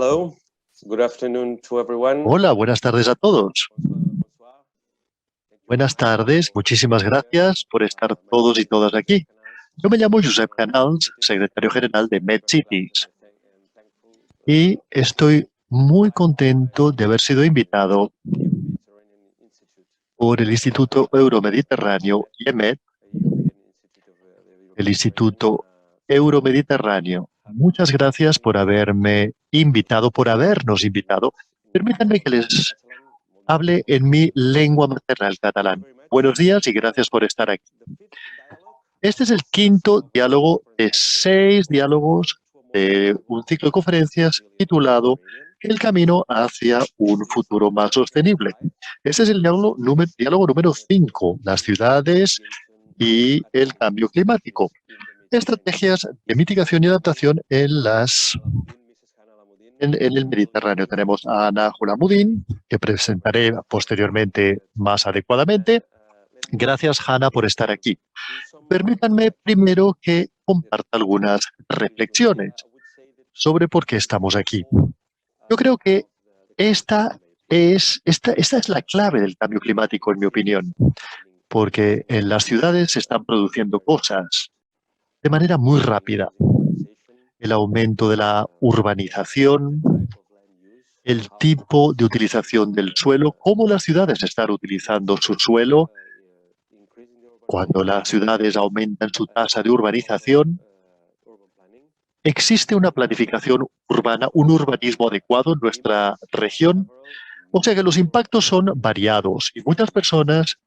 Hello, good afternoon to everyone. Hola, buenas tardes a todos. Buenas tardes, muchísimas gracias por estar todos y todas aquí. Yo me llamo Josep Canals, secretario general de MedCities, y estoy muy contento de haber sido invitado por el Instituto Euromediterráneo, IEMED, el Instituto Euromediterráneo. Muchas gracias por haberme invitado, por habernos invitado. Permítanme que les hable en mi lengua materna, el catalán. Buenos días y gracias por estar aquí. Este es el quinto diálogo de 6 diálogos de un ciclo de conferencias titulado El camino hacia un futuro más sostenible. Este es el diálogo número 5, las ciudades y el cambio climático. Estrategias de mitigación y adaptación en el Mediterráneo. Tenemos a Ana Julamudín, que presentaré posteriormente más adecuadamente. Gracias, Hanna, por estar aquí. Permítanme primero que comparta algunas reflexiones sobre por qué estamos aquí. Yo creo que esta es la clave del cambio climático, en mi opinión, porque en las ciudades se están produciendo cosas de manera muy rápida. El aumento de la urbanización, el tipo de utilización del suelo, cómo las ciudades están utilizando su suelo. Cuando las ciudades aumentan su tasa de urbanización, existe una planificación urbana, un urbanismo adecuado en nuestra región. O sea que los impactos son variados y muchas personas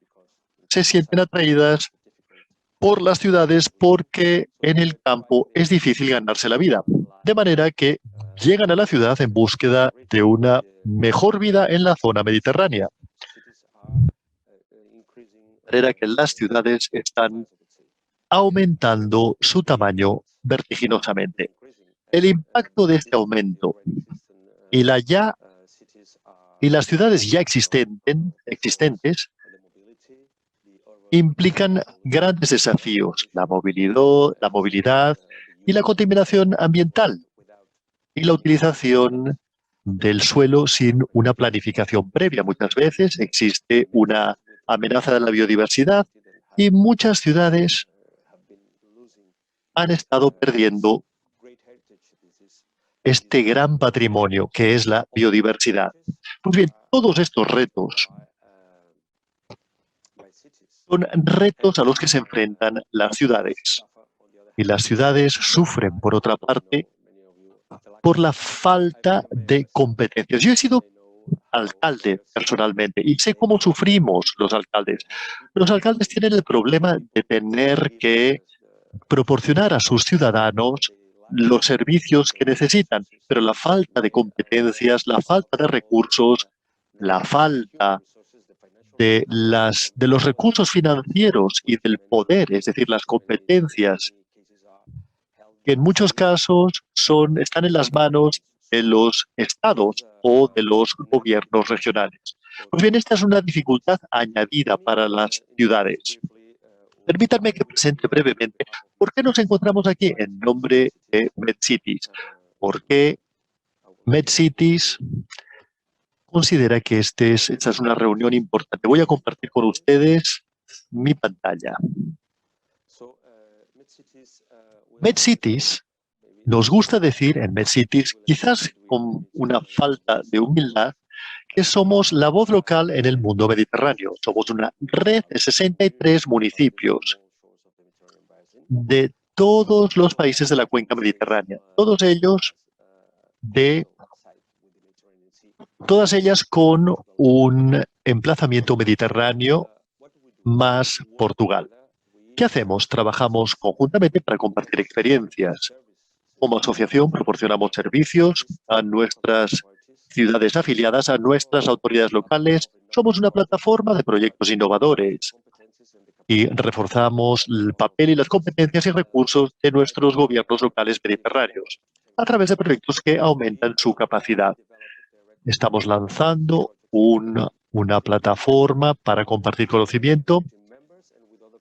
se sienten atraídas por las ciudades porque en el campo es difícil ganarse la vida. De manera que llegan a la ciudad en búsqueda de una mejor vida en la zona mediterránea. De manera que las ciudades están aumentando su tamaño vertiginosamente. El impacto de este aumento y las ciudades ya existentes implican grandes desafíos, la movilidad y la contaminación ambiental y la utilización del suelo sin una planificación previa. Muchas veces existe una amenaza de la biodiversidad y muchas ciudades han estado perdiendo este gran patrimonio que es la biodiversidad. Pues bien, todos estos retos son retos a los que se enfrentan las ciudades. Y las ciudades sufren, por otra parte, por la falta de competencias. Yo he sido alcalde personalmente y sé cómo sufrimos los alcaldes. Los alcaldes tienen el problema de tener que proporcionar a sus ciudadanos los servicios que necesitan, pero la falta de competencias, la falta de recursos, la falta de los recursos financieros y del poder, es decir, las competencias, que en muchos casos están en las manos de los estados o de los gobiernos regionales. Pues bien, esta es una dificultad añadida para las ciudades. Permítanme que presente brevemente por qué nos encontramos aquí en nombre de MedCities. ¿Por qué MedCities considera que esta es una reunión importante? Voy a compartir con ustedes mi pantalla. MedCities, nos gusta decir en MedCities, quizás con una falta de humildad, que somos la voz local en el mundo mediterráneo. Somos una red de 63 municipios de todos los países de la cuenca mediterránea, todas ellas con un emplazamiento mediterráneo más Portugal. ¿Qué hacemos? Trabajamos conjuntamente para compartir experiencias. Como asociación proporcionamos servicios a nuestras ciudades afiliadas, a nuestras autoridades locales. Somos una plataforma de proyectos innovadores y reforzamos el papel y las competencias y recursos de nuestros gobiernos locales mediterráneos a través de proyectos que aumentan su capacidad. Estamos lanzando una plataforma para compartir conocimiento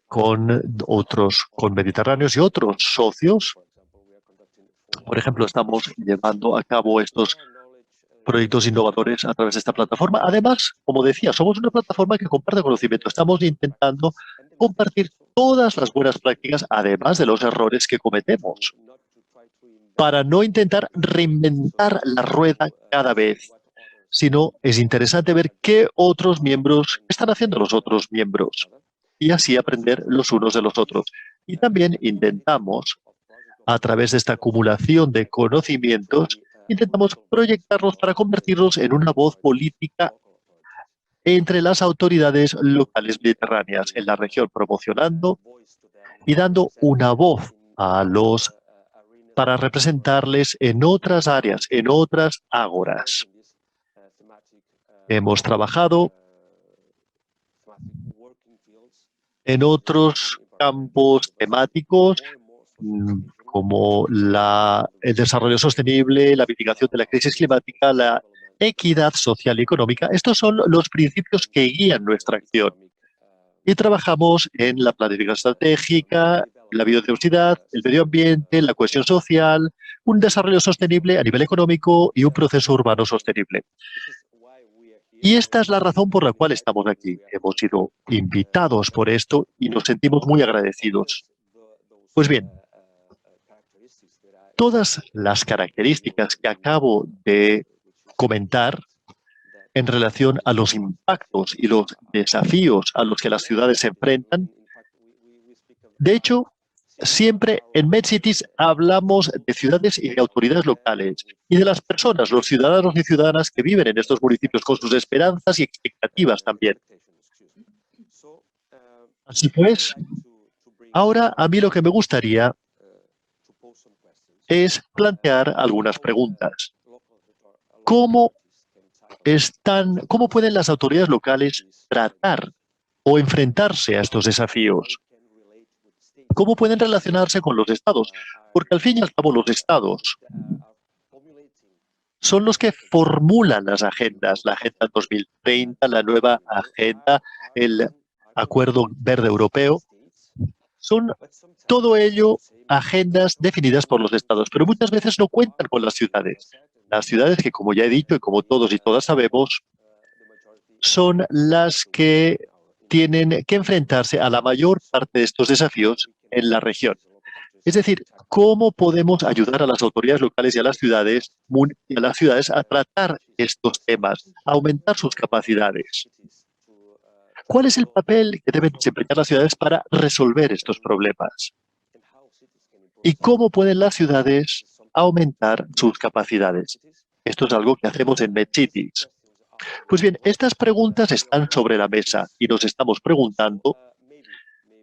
con mediterráneos y otros socios. Por ejemplo, estamos llevando a cabo estos proyectos innovadores a través de esta plataforma. Además, como decía, somos una plataforma que comparte conocimiento. Estamos intentando compartir todas las buenas prácticas, además de los errores que cometemos, para no intentar reinventar la rueda cada vez, sino es interesante ver qué otros miembros están haciendo los otros miembros y así aprender los unos de los otros. Y también intentamos, a través de esta acumulación de conocimientos, intentamos proyectarlos para convertirlos en una voz política entre las autoridades locales mediterráneas en la región, promocionando y dando una voz a los para representarles en otras áreas, en otras ágoras. Hemos trabajado en otros campos temáticos como el desarrollo sostenible, la mitigación de la crisis climática, la equidad social y económica. Estos son los principios que guían nuestra acción. Y trabajamos en la planificación estratégica, la biodiversidad, el medio ambiente, la cohesión social, un desarrollo sostenible a nivel económico y un proceso urbano sostenible. Y esta es la razón por la cual estamos aquí. Hemos sido invitados por esto y nos sentimos muy agradecidos. Pues bien, todas las características que acabo de comentar en relación a los impactos y los desafíos a los que las ciudades se enfrentan, de hecho, siempre en MedCities hablamos de ciudades y de autoridades locales y de las personas, los ciudadanos y ciudadanas que viven en estos municipios con sus esperanzas y expectativas también. Así pues, ahora a mí lo que me gustaría es plantear algunas preguntas. ¿Cómo pueden las autoridades locales tratar o enfrentarse a estos desafíos? ¿Cómo pueden relacionarse con los estados? Porque al fin y al cabo los estados son los que formulan las agendas, la Agenda 2030, la nueva agenda, el Acuerdo Verde Europeo. Son todo ello agendas definidas por los estados, pero muchas veces no cuentan con las ciudades. Las ciudades que, como ya he dicho y como todos y todas sabemos, son las que tienen que enfrentarse a la mayor parte de estos desafíos en la región. Es decir, ¿cómo podemos ayudar a las autoridades locales y a las ciudades a tratar estos temas, a aumentar sus capacidades? ¿Cuál es el papel que deben desempeñar las ciudades para resolver estos problemas? ¿Y cómo pueden las ciudades aumentar sus capacidades? Esto es algo que hacemos en MedCities. Pues bien, estas preguntas están sobre la mesa y nos estamos preguntando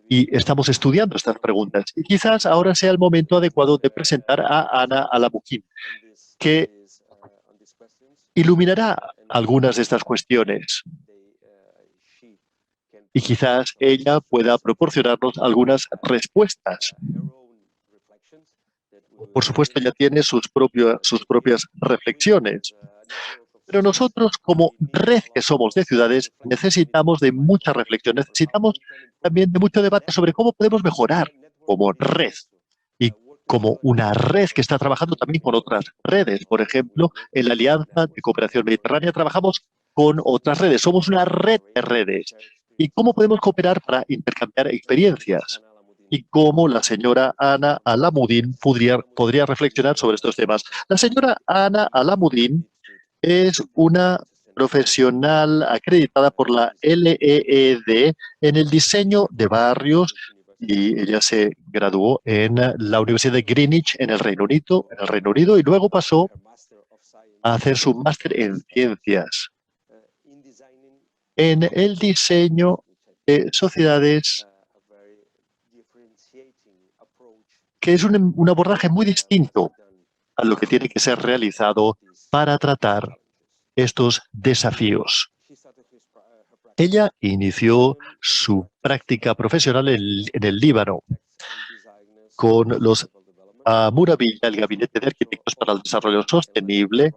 y estamos estudiando estas preguntas. Y quizás ahora sea el momento adecuado de presentar a Ana Alamuddin, que iluminará algunas de estas cuestiones. Y quizás ella pueda proporcionarnos algunas respuestas. Por supuesto, ella tiene sus propias reflexiones. Pero nosotros, como red que somos de ciudades, necesitamos de mucha reflexión, necesitamos también de mucho debate sobre cómo podemos mejorar como red y como una red que está trabajando también con otras redes. Por ejemplo, en la Alianza de Cooperación Mediterránea trabajamos con otras redes, somos una red de redes. ¿Y cómo podemos cooperar para intercambiar experiencias? Y cómo la señora Ana Alamuddin podría reflexionar sobre estos temas. La señora Ana Alamuddin es una profesional acreditada por la LEED en el diseño de barrios y ella se graduó en la Universidad de Greenwich en el Reino Unido y luego pasó a hacer su máster en ciencias en el diseño de sociedades, que es un abordaje muy distinto a lo que tiene que ser realizado para tratar estos desafíos. Ella inició su práctica profesional en el Líbano con los Muravilla, el Gabinete de Arquitectos para el Desarrollo Sostenible,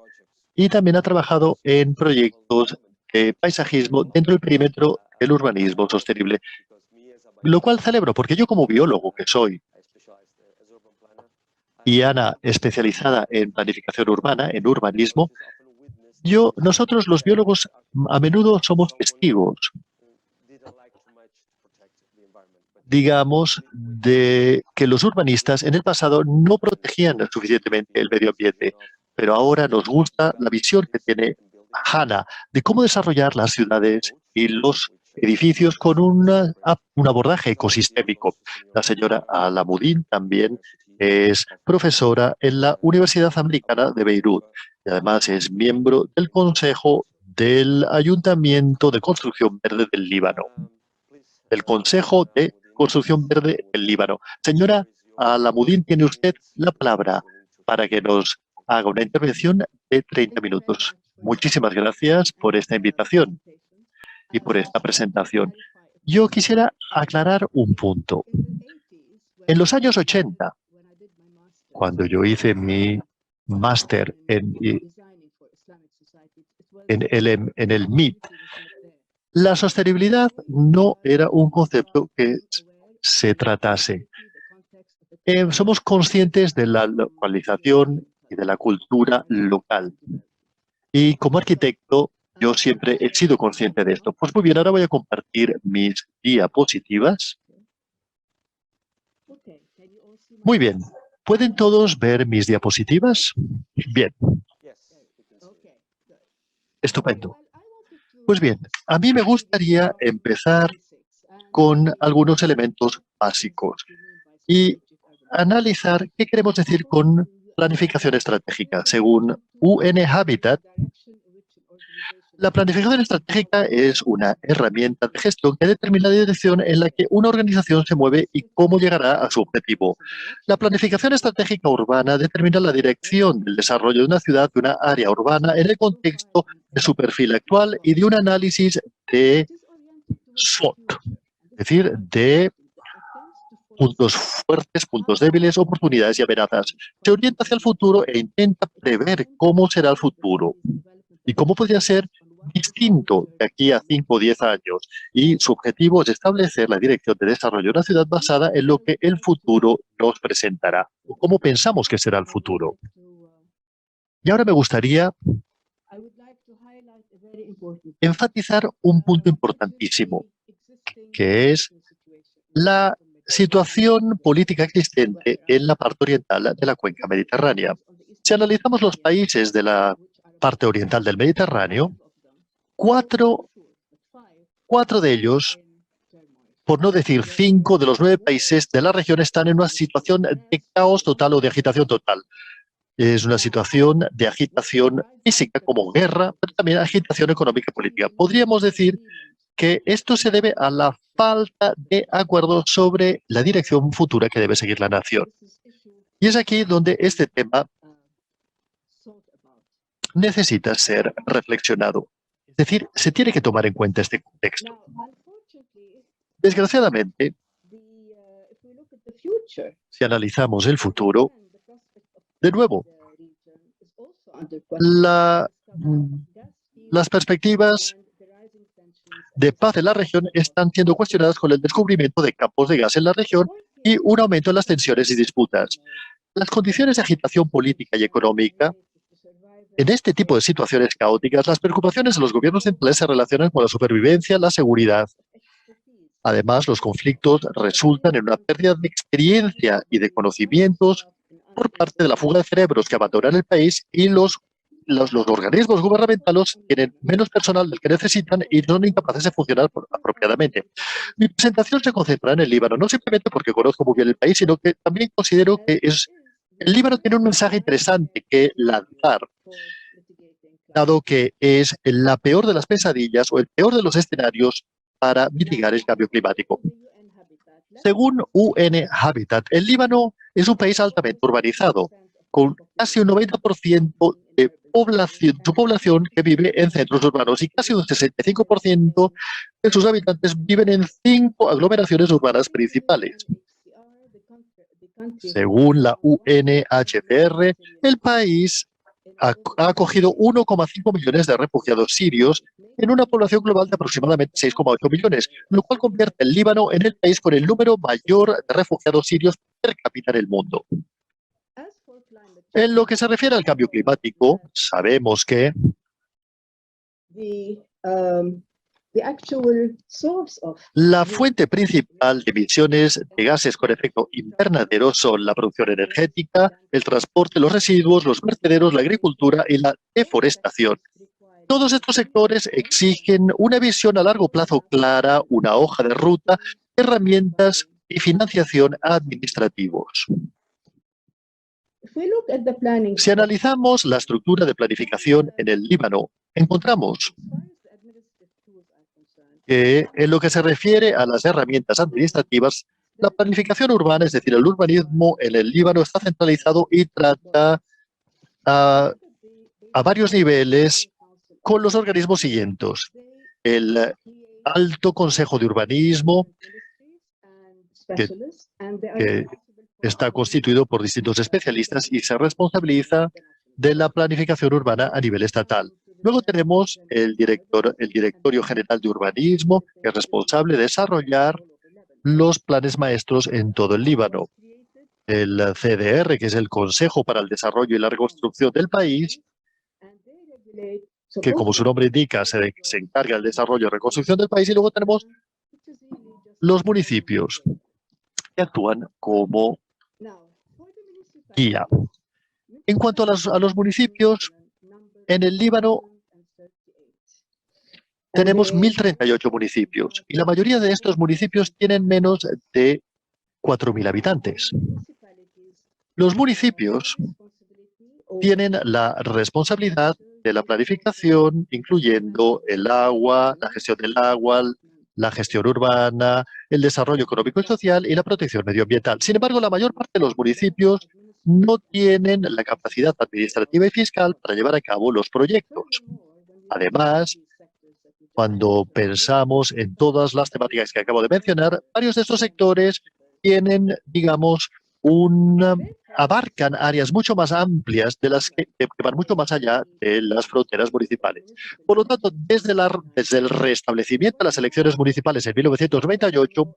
y también ha trabajado en proyectos de paisajismo dentro del perímetro del urbanismo sostenible, lo cual celebro porque yo como biólogo que soy, y Ana especializada en planificación urbana, en urbanismo, Nosotros los biólogos a menudo somos testigos, digamos, de que los urbanistas en el pasado no protegían suficientemente el medio ambiente, pero ahora nos gusta la visión que tiene Hannah de cómo desarrollar las ciudades y los edificios con un abordaje ecosistémico. La señora Alamudin también es profesora en la Universidad Americana de Beirut y además es miembro del Consejo del Ayuntamiento de Construcción Verde del Líbano. El Consejo de Construcción Verde del Líbano. Señora Alamudin, tiene usted la palabra para que nos haga una intervención de 30 minutos. Muchísimas gracias por esta invitación y por esta presentación. Yo quisiera aclarar un punto. En los años 80, cuando yo hice mi máster en el MIT, la sostenibilidad no era un concepto que se tratase. Somos conscientes de la localización y de la cultura local. Y como arquitecto, yo siempre he sido consciente de esto. Pues muy bien, ahora voy a compartir mis diapositivas. Muy bien. ¿Pueden todos ver mis diapositivas? Bien. Estupendo. Pues bien, a mí me gustaría empezar con algunos elementos básicos y analizar qué queremos decir con planificación estratégica. Según UN Habitat, la planificación estratégica es una herramienta de gestión que determina la dirección en la que una organización se mueve y cómo llegará a su objetivo. La planificación estratégica urbana determina la dirección del desarrollo de una ciudad, de una área urbana, en el contexto de su perfil actual y de un análisis de SWOT, es decir, de puntos fuertes, puntos débiles, oportunidades y amenazas. Se orienta hacia el futuro e intenta prever cómo será el futuro y cómo podría ser distinto de aquí a 5 o 10 años. Y su objetivo es establecer la dirección de desarrollo de una ciudad basada en lo que el futuro nos presentará, o cómo pensamos que será el futuro. Y ahora me gustaría enfatizar un punto importantísimo, que es la situación política existente en la parte oriental de la cuenca mediterránea. Si analizamos los países de la parte oriental del Mediterráneo, cuatro de ellos, por no decir 5 de los 9 países de la región, están en una situación de caos total o de agitación total. Es una situación de agitación física como guerra, pero también agitación económica y política. Podríamos decir que esto se debe a la falta de acuerdo sobre la dirección futura que debe seguir la nación. Y es aquí donde este tema necesita ser reflexionado. Es decir, se tiene que tomar en cuenta este contexto. Desgraciadamente, si analizamos el futuro, de nuevo, las perspectivas de paz en la región están siendo cuestionadas con el descubrimiento de campos de gas en la región y un aumento en las tensiones y disputas. Las condiciones de agitación política y económica, en este tipo de situaciones caóticas, las preocupaciones de los gobiernos centrales se relacionan con la supervivencia, la seguridad. Además, los conflictos resultan en una pérdida de experiencia y de conocimientos por parte de la fuga de cerebros que abandonan el país, y los organismos gubernamentales tienen menos personal del que necesitan y son incapaces de funcionar apropiadamente. Mi presentación se concentra en el Líbano, no simplemente porque conozco muy bien el país, sino que también considero que el Líbano tiene un mensaje interesante que lanzar, dado que es la peor de las pesadillas o el peor de los escenarios para mitigar el cambio climático. Según UN Habitat, el Líbano es un país altamente urbanizado, con casi un 90% de su población que vive en centros urbanos y casi un 65% de sus habitantes viven en 5 aglomeraciones urbanas principales. Según la UNHCR, el país ha acogido 1,5 millones de refugiados sirios en una población global de aproximadamente 6,8 millones, lo cual convierte el Líbano en el país con el número mayor de refugiados sirios per cápita en el mundo. En lo que se refiere al cambio climático, sabemos que La fuente principal de emisiones de gases con efecto invernadero son la producción energética, el transporte, los residuos, los vertederos, la agricultura y la deforestación. Todos estos sectores exigen una visión a largo plazo clara, una hoja de ruta, herramientas y financiación administrativos. Si analizamos la estructura de planificación en el Líbano, encontramos que en lo que se refiere a las herramientas administrativas, la planificación urbana, es decir, el urbanismo en el Líbano está centralizado y trata a varios niveles con los organismos siguientes. El Alto Consejo de Urbanismo, que está constituido por distintos especialistas y se responsabiliza de la planificación urbana a nivel estatal. Luego tenemos el Directorio General de Urbanismo, que es responsable de desarrollar los planes maestros en todo el Líbano. El CDR, que es el Consejo para el Desarrollo y la Reconstrucción del país, que como su nombre indica, se encarga del desarrollo y reconstrucción del país. Y luego tenemos los municipios, que actúan como guía. En cuanto a los municipios, en el Líbano tenemos 1.038 municipios y la mayoría de estos municipios tienen menos de 4.000 habitantes. Los municipios tienen la responsabilidad de la planificación, incluyendo el agua, la gestión del agua, la gestión urbana, el desarrollo económico y social y la protección medioambiental. Sin embargo, la mayor parte de los municipios no tienen la capacidad administrativa y fiscal para llevar a cabo los proyectos. Además, cuando pensamos en todas las temáticas que acabo de mencionar, varios de estos sectores tienen, digamos, abarcan áreas mucho más amplias de las que van mucho más allá de las fronteras municipales. Por lo tanto, desde el restablecimiento de las elecciones municipales en 1998,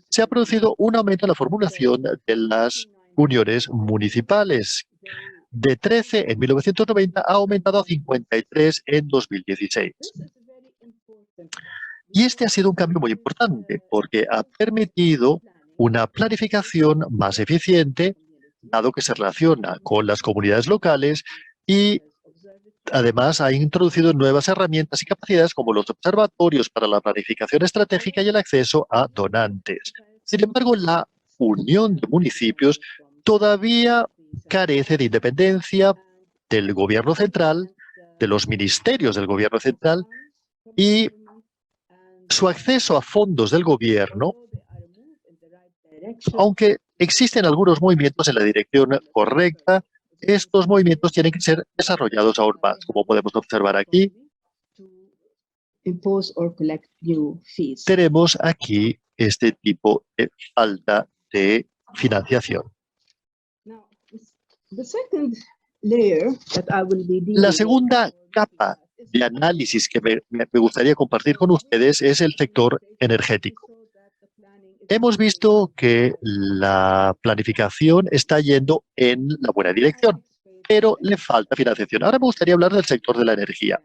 se ha producido un aumento en la formulación de las uniones municipales. De 13 en 1990 ha aumentado a 53 en 2016. Y este ha sido un cambio muy importante porque ha permitido una planificación más eficiente, dado que se relaciona con las comunidades locales y además ha introducido nuevas herramientas y capacidades como los observatorios para la planificación estratégica y el acceso a donantes. Sin embargo, la unión de municipios todavía carece de independencia del gobierno central, de los ministerios del gobierno central y su acceso a fondos del gobierno, aunque existen algunos movimientos en la dirección correcta, estos movimientos tienen que ser desarrollados aún más, como podemos observar aquí. Tenemos aquí este tipo de falta de financiación. La segunda capa de análisis que me gustaría compartir con ustedes es el sector energético. Hemos visto que la planificación está yendo en la buena dirección, pero le falta financiación. Ahora me gustaría hablar del sector de la energía.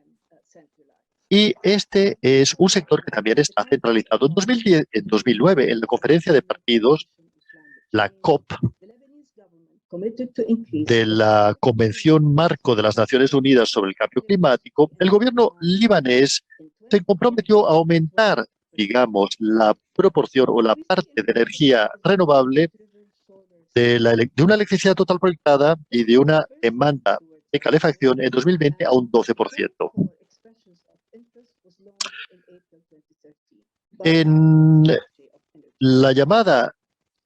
Y este es un sector que también está centralizado. En 2009, en la conferencia de partidos, la COP, de la Convención Marco de las Naciones Unidas sobre el Cambio Climático, el gobierno libanés se comprometió a aumentar, digamos, la proporción o la parte de energía renovable de una electricidad total proyectada y de una demanda de calefacción en 2020 a un 12%. En la llamada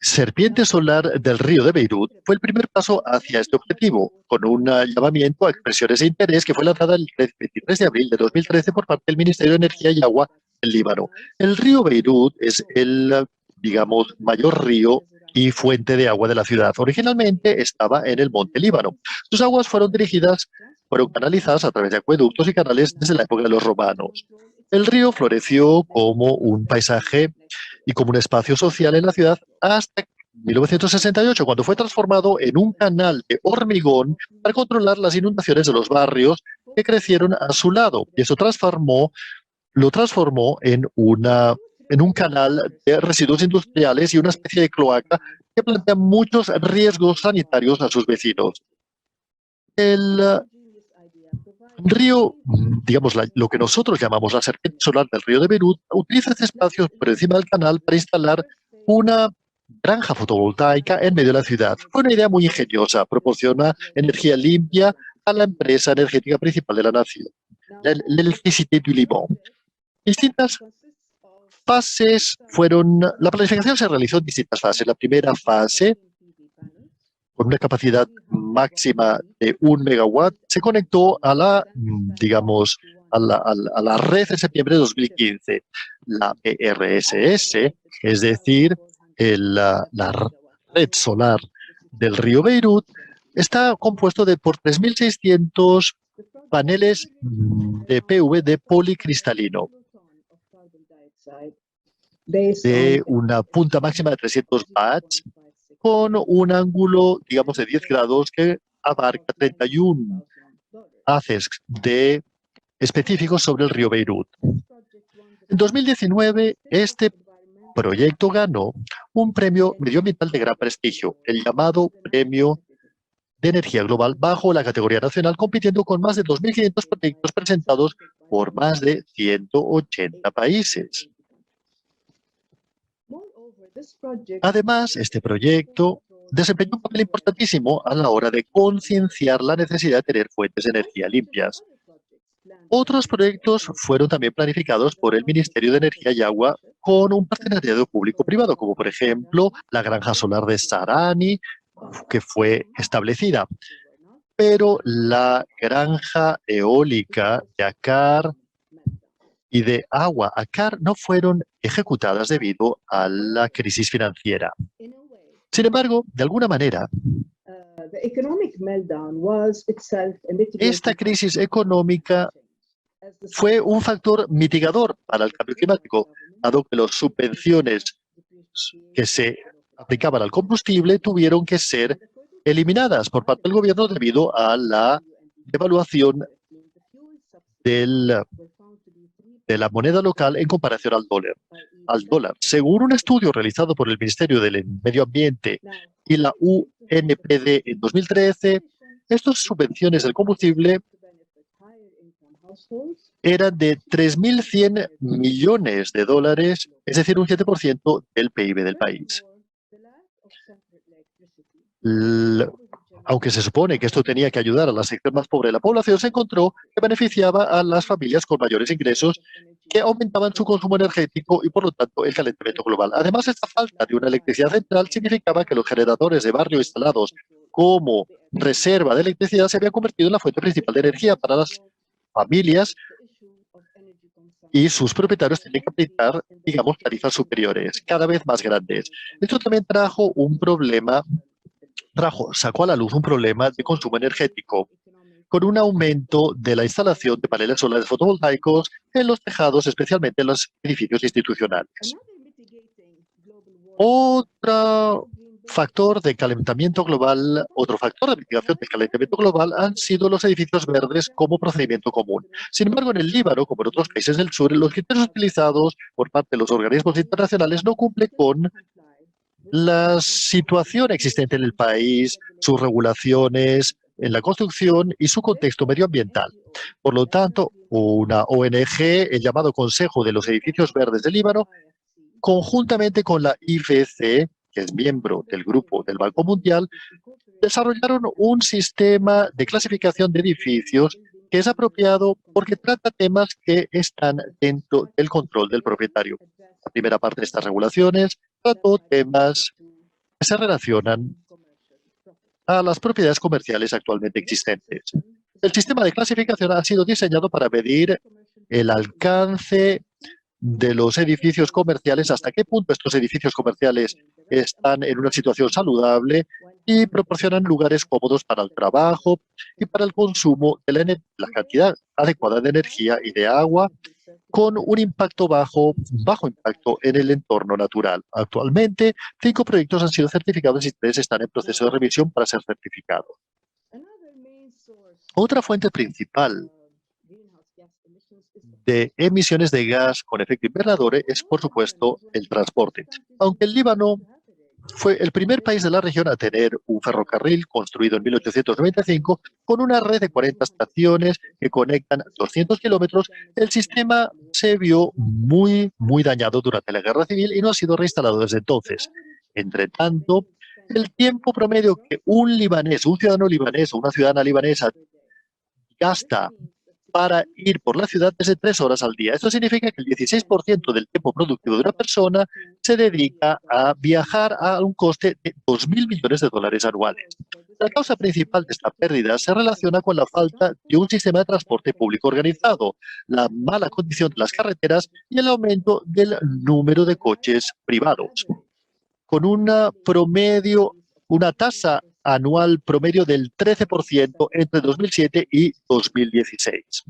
Serpiente Solar del Río de Beirut fue el primer paso hacia este objetivo, con un llamamiento a expresiones de interés que fue lanzada el 23 de abril de 2013 por parte del Ministerio de Energía y Agua del Líbano. El río Beirut es el, digamos, mayor río y fuente de agua de la ciudad. Originalmente estaba en el monte Líbano. Sus aguas fueron canalizadas a través de acueductos y canales desde la época de los romanos. El río floreció como un paisaje y como un espacio social en la ciudad hasta 1968, cuando fue transformado en un canal de hormigón para controlar las inundaciones de los barrios que crecieron a su lado. Y eso lo transformó en un canal de residuos industriales y una especie de cloaca que plantea muchos riesgos sanitarios a sus vecinos. El río, digamos, lo que nosotros llamamos la serpiente solar del río de Beirut, utiliza este espacio por encima del canal para instalar una granja fotovoltaica en medio de la ciudad. Fue una idea muy ingeniosa, proporciona energía limpia a la empresa energética principal de la nación, l'Electricité du Liban. Distintas fases la planificación se realizó en distintas fases. La primera fase, con una capacidad máxima de 1 megawatt, se conectó a la, digamos, a la red en septiembre de 2015. La ERSS, es decir, la red solar del río Beirut, está compuesto por 3.600 paneles de PV de policristalino, de una punta máxima de 300 watts, con un ángulo, digamos, de 10 grados que abarca 31 haces específicos sobre el río Beirut. En 2019, este proyecto ganó un premio medioambiental de gran prestigio, el llamado Premio de Energía Global, bajo la categoría nacional, compitiendo con más de 2.500 proyectos presentados por más de 180 países. Además, este proyecto desempeñó un papel importantísimo a la hora de concienciar la necesidad de tener fuentes de energía limpias. Otros proyectos fueron también planificados por el Ministerio de Energía y Agua con un partenariado público-privado, como por ejemplo la granja solar de Sarani, que fue establecida. Pero la granja eólica de Akkar y de agua Akkar no fueron ejecutadas debido a la crisis financiera. Sin embargo, de alguna manera, esta crisis económica fue un factor mitigador para el cambio climático, dado que las subvenciones que se aplicaban al combustible tuvieron que ser eliminadas por parte del gobierno debido a la devaluación de la moneda local en comparación al dólar. Según un estudio realizado por el Ministerio del Medio Ambiente y la UNPD en 2013, estas subvenciones del combustible eran de 3.100 millones de dólares, es decir, un 7% del PIB del país. Aunque se supone que esto tenía que ayudar a la sección más pobre de la población, se encontró que beneficiaba a las familias con mayores ingresos que aumentaban su consumo energético y, por lo tanto, el calentamiento global. Además, esta falta de una electricidad central significaba que los generadores de barrio instalados como reserva de electricidad se habían convertido en la fuente principal de energía para las familias y sus propietarios tenían que aplicar, digamos, tarifas superiores, cada vez más grandes. Esto también sacó a la luz un problema de consumo energético, con un aumento de la instalación de paneles solares fotovoltaicos en los tejados, especialmente en los edificios institucionales. Otro factor de mitigación del calentamiento global han sido los edificios verdes como procedimiento común. Sin embargo, en el Líbano, como en otros países del sur, los criterios utilizados por parte de los organismos internacionales no cumplen con la situación existente en el país, sus regulaciones en la construcción y su contexto medioambiental. Por lo tanto, una ONG, el llamado Consejo de los Edificios Verdes del Líbano, conjuntamente con la IFC, que es miembro del Grupo del Banco Mundial, desarrollaron un sistema de clasificación de edificios que es apropiado porque trata temas que están dentro del control del propietario. La primera parte de estas regulaciones trató temas que se relacionan a las propiedades comerciales actualmente existentes. El sistema de clasificación ha sido diseñado para medir el alcance de los edificios comerciales, hasta qué punto estos edificios comerciales están en una situación saludable y proporcionan lugares cómodos para el trabajo y para el consumo de la cantidad adecuada de energía y de agua con un impacto bajo impacto en el entorno natural. Actualmente, 5 proyectos han sido certificados y 3 están en proceso de revisión para ser certificados. Otra fuente principal de emisiones de gas con efecto invernadero es, por supuesto, el transporte. Aunque el Líbano fue el primer país de la región a tener un ferrocarril construido en 1895 con una red de 40 estaciones que conectan 200 kilómetros, el sistema se vio muy dañado durante la Guerra Civil y no ha sido reinstalado desde entonces. Entre tanto, el tiempo promedio que un libanés, un ciudadano libanés o una ciudadana libanesa gasta para ir por la ciudad es de 3 horas al día. Esto significa que el 16% del tiempo productivo de una persona se dedica a viajar a un coste de 2.000 millones de dólares anuales. La causa principal de esta pérdida se relaciona con la falta de un sistema de transporte público organizado, la mala condición de las carreteras y el aumento del número de coches privados. Con una tasa anual promedio del 13% entre 2007 y 2016.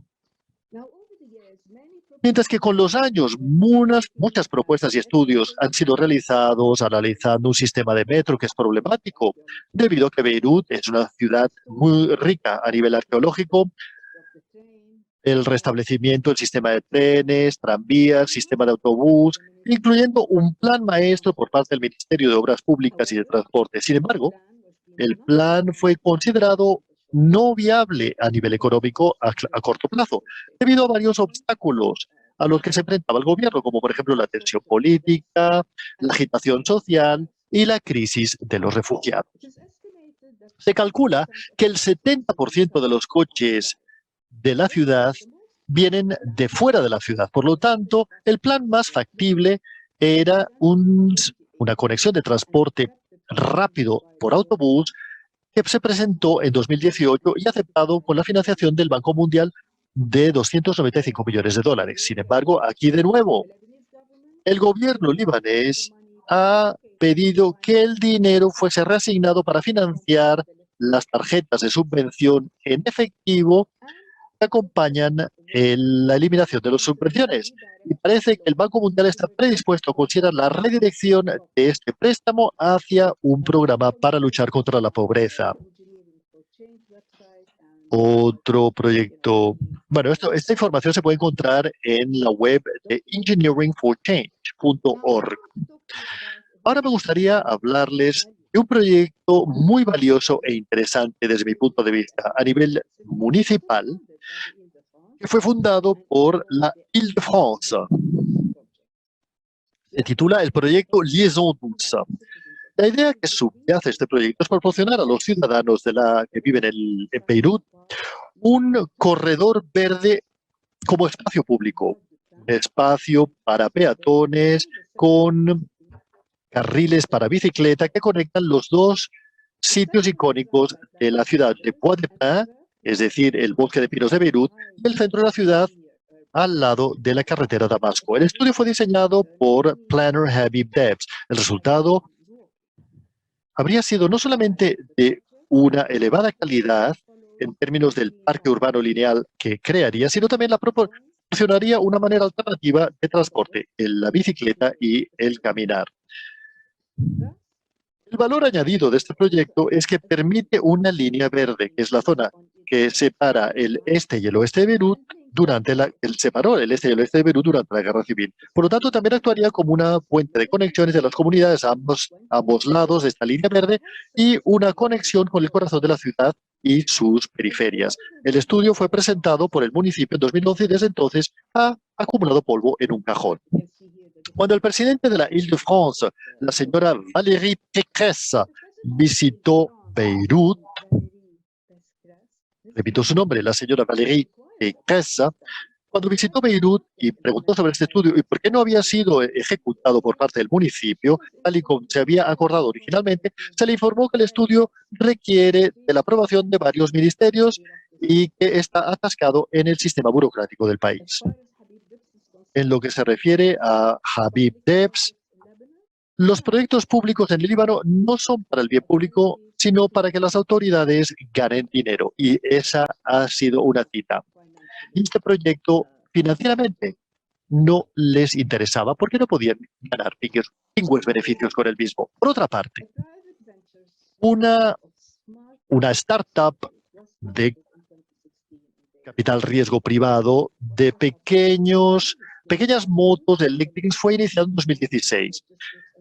Mientras que con los años muchas propuestas y estudios han sido realizados analizando un sistema de metro que es problemático, debido a que Beirut es una ciudad muy rica a nivel arqueológico, el restablecimiento del sistema de trenes, tranvías, sistema de autobús, incluyendo un plan maestro por parte del Ministerio de Obras Públicas y de Transporte. Sin embargo, el plan fue considerado no viable a nivel económico a corto plazo, debido a varios obstáculos a los que se enfrentaba el gobierno, como por ejemplo la tensión política, la agitación social y la crisis de los refugiados. Se calcula que el 70% de los coches de la ciudad vienen de fuera de la ciudad. Por lo tanto, el plan más factible era una conexión de transporte rápido por autobús que se presentó en 2018 y aceptado con la financiación del Banco Mundial de 295 millones de dólares. Sin embargo, aquí de nuevo, el gobierno libanés ha pedido que el dinero fuese reasignado para financiar las tarjetas de subvención en efectivo que acompañan la eliminación de las subvenciones. Y parece que el Banco Mundial está predispuesto a considerar la redirección de este préstamo hacia un programa para luchar contra la pobreza. Otro proyecto, bueno, esta información se puede encontrar en la web de engineeringforchange.org. Ahora me gustaría hablarles de un proyecto muy valioso e interesante desde mi punto de vista a nivel municipal, que fue fundado por la Île-de-France. Se titula el proyecto Liaison Douce. La idea que subyace este proyecto es proporcionar a los ciudadanos que viven en Beirut un corredor verde como espacio público, un espacio para peatones con carriles para bicicleta que conectan los dos sitios icónicos de la ciudad de Bois-de-Pin, es decir, el bosque de pinos de Beirut, y el centro de la ciudad al lado de la carretera Damasco. El estudio fue diseñado por Planner Habib Debs. El resultado habría sido no solamente de una elevada calidad en términos del parque urbano lineal que crearía, sino también proporcionaría una manera alternativa de transporte, la bicicleta y el caminar. El valor añadido de este proyecto es que permite una línea verde, que es la zona que separa el este y el oeste de Beirut separó el este y el oeste de Beirut durante la Guerra Civil. Por lo tanto, también actuaría como una puente de conexiones de las comunidades a ambos lados de esta línea verde y una conexión con el corazón de la ciudad y sus periferias. El estudio fue presentado por el municipio en 2011 y desde entonces ha acumulado polvo en un cajón. Cuando el presidente de la Île-de-France, la señora Valérie Pécresse, visitó Beirut, repito su nombre, la señora Valérie Pécresse, cuando visitó Beirut y preguntó sobre este estudio y por qué no había sido ejecutado por parte del municipio, tal y como se había acordado originalmente, se le informó que el estudio requiere de la aprobación de varios ministerios y que está atascado en el sistema burocrático del país. En lo que se refiere a Habib Debs, los proyectos públicos en el Líbano no son para el bien público, sino para que las autoridades ganen dinero. Y esa ha sido una cita. Y este proyecto financieramente no les interesaba porque no podían ganar pingües beneficios con el mismo. Por otra parte, una startup de capital riesgo privado de pequeñas motos eléctricas fue iniciada en 2016.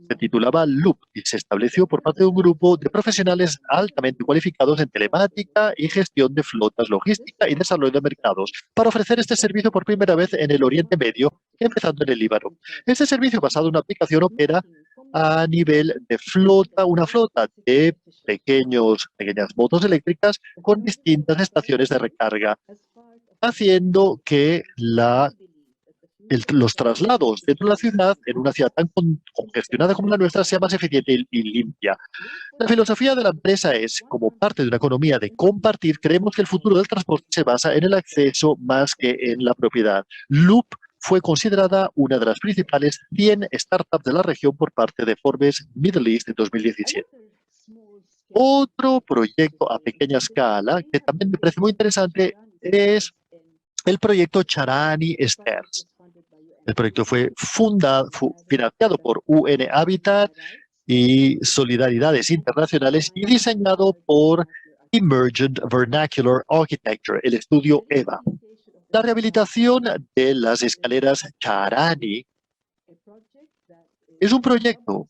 Se titulaba Loop y se estableció por parte de un grupo de profesionales altamente cualificados en telemática y gestión de flotas, logística y desarrollo de mercados para ofrecer este servicio por primera vez en el Oriente Medio, empezando en el Líbano. Este servicio basado en una aplicación opera a nivel de flota, una flota de pequeñas motos eléctricas con distintas estaciones de recarga, haciendo que los traslados dentro de la ciudad, en una ciudad tan congestionada como la nuestra, sea más eficiente y limpia. La filosofía de la empresa es, como parte de una economía de compartir, creemos que el futuro del transporte se basa en el acceso más que en la propiedad. Loop fue considerada una de las principales 100 startups de la región por parte de Forbes Middle East en 2017. Otro proyecto a pequeña escala que también me parece muy interesante es el proyecto Charani Stairs. El proyecto fue financiado por UN Habitat y Solidaridades Internacionales y diseñado por Emergent Vernacular Architecture, el estudio EVA. La rehabilitación de las escaleras Charani es un proyecto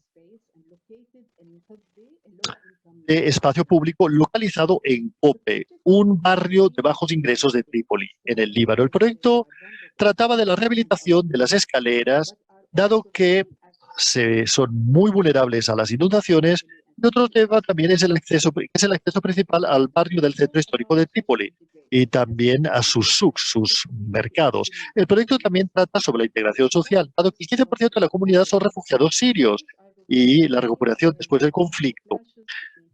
de espacio público localizado en Kope, un barrio de bajos ingresos de Trípoli, en el Líbano. El proyecto trataba de la rehabilitación de las escaleras, dado que son muy vulnerables a las inundaciones. Y otro tema también es el acceso principal al barrio del centro histórico de Trípoli y también a sus souks, sus mercados. El proyecto también trata sobre la integración social, dado que el 15% de la comunidad son refugiados sirios y la recuperación después del conflicto,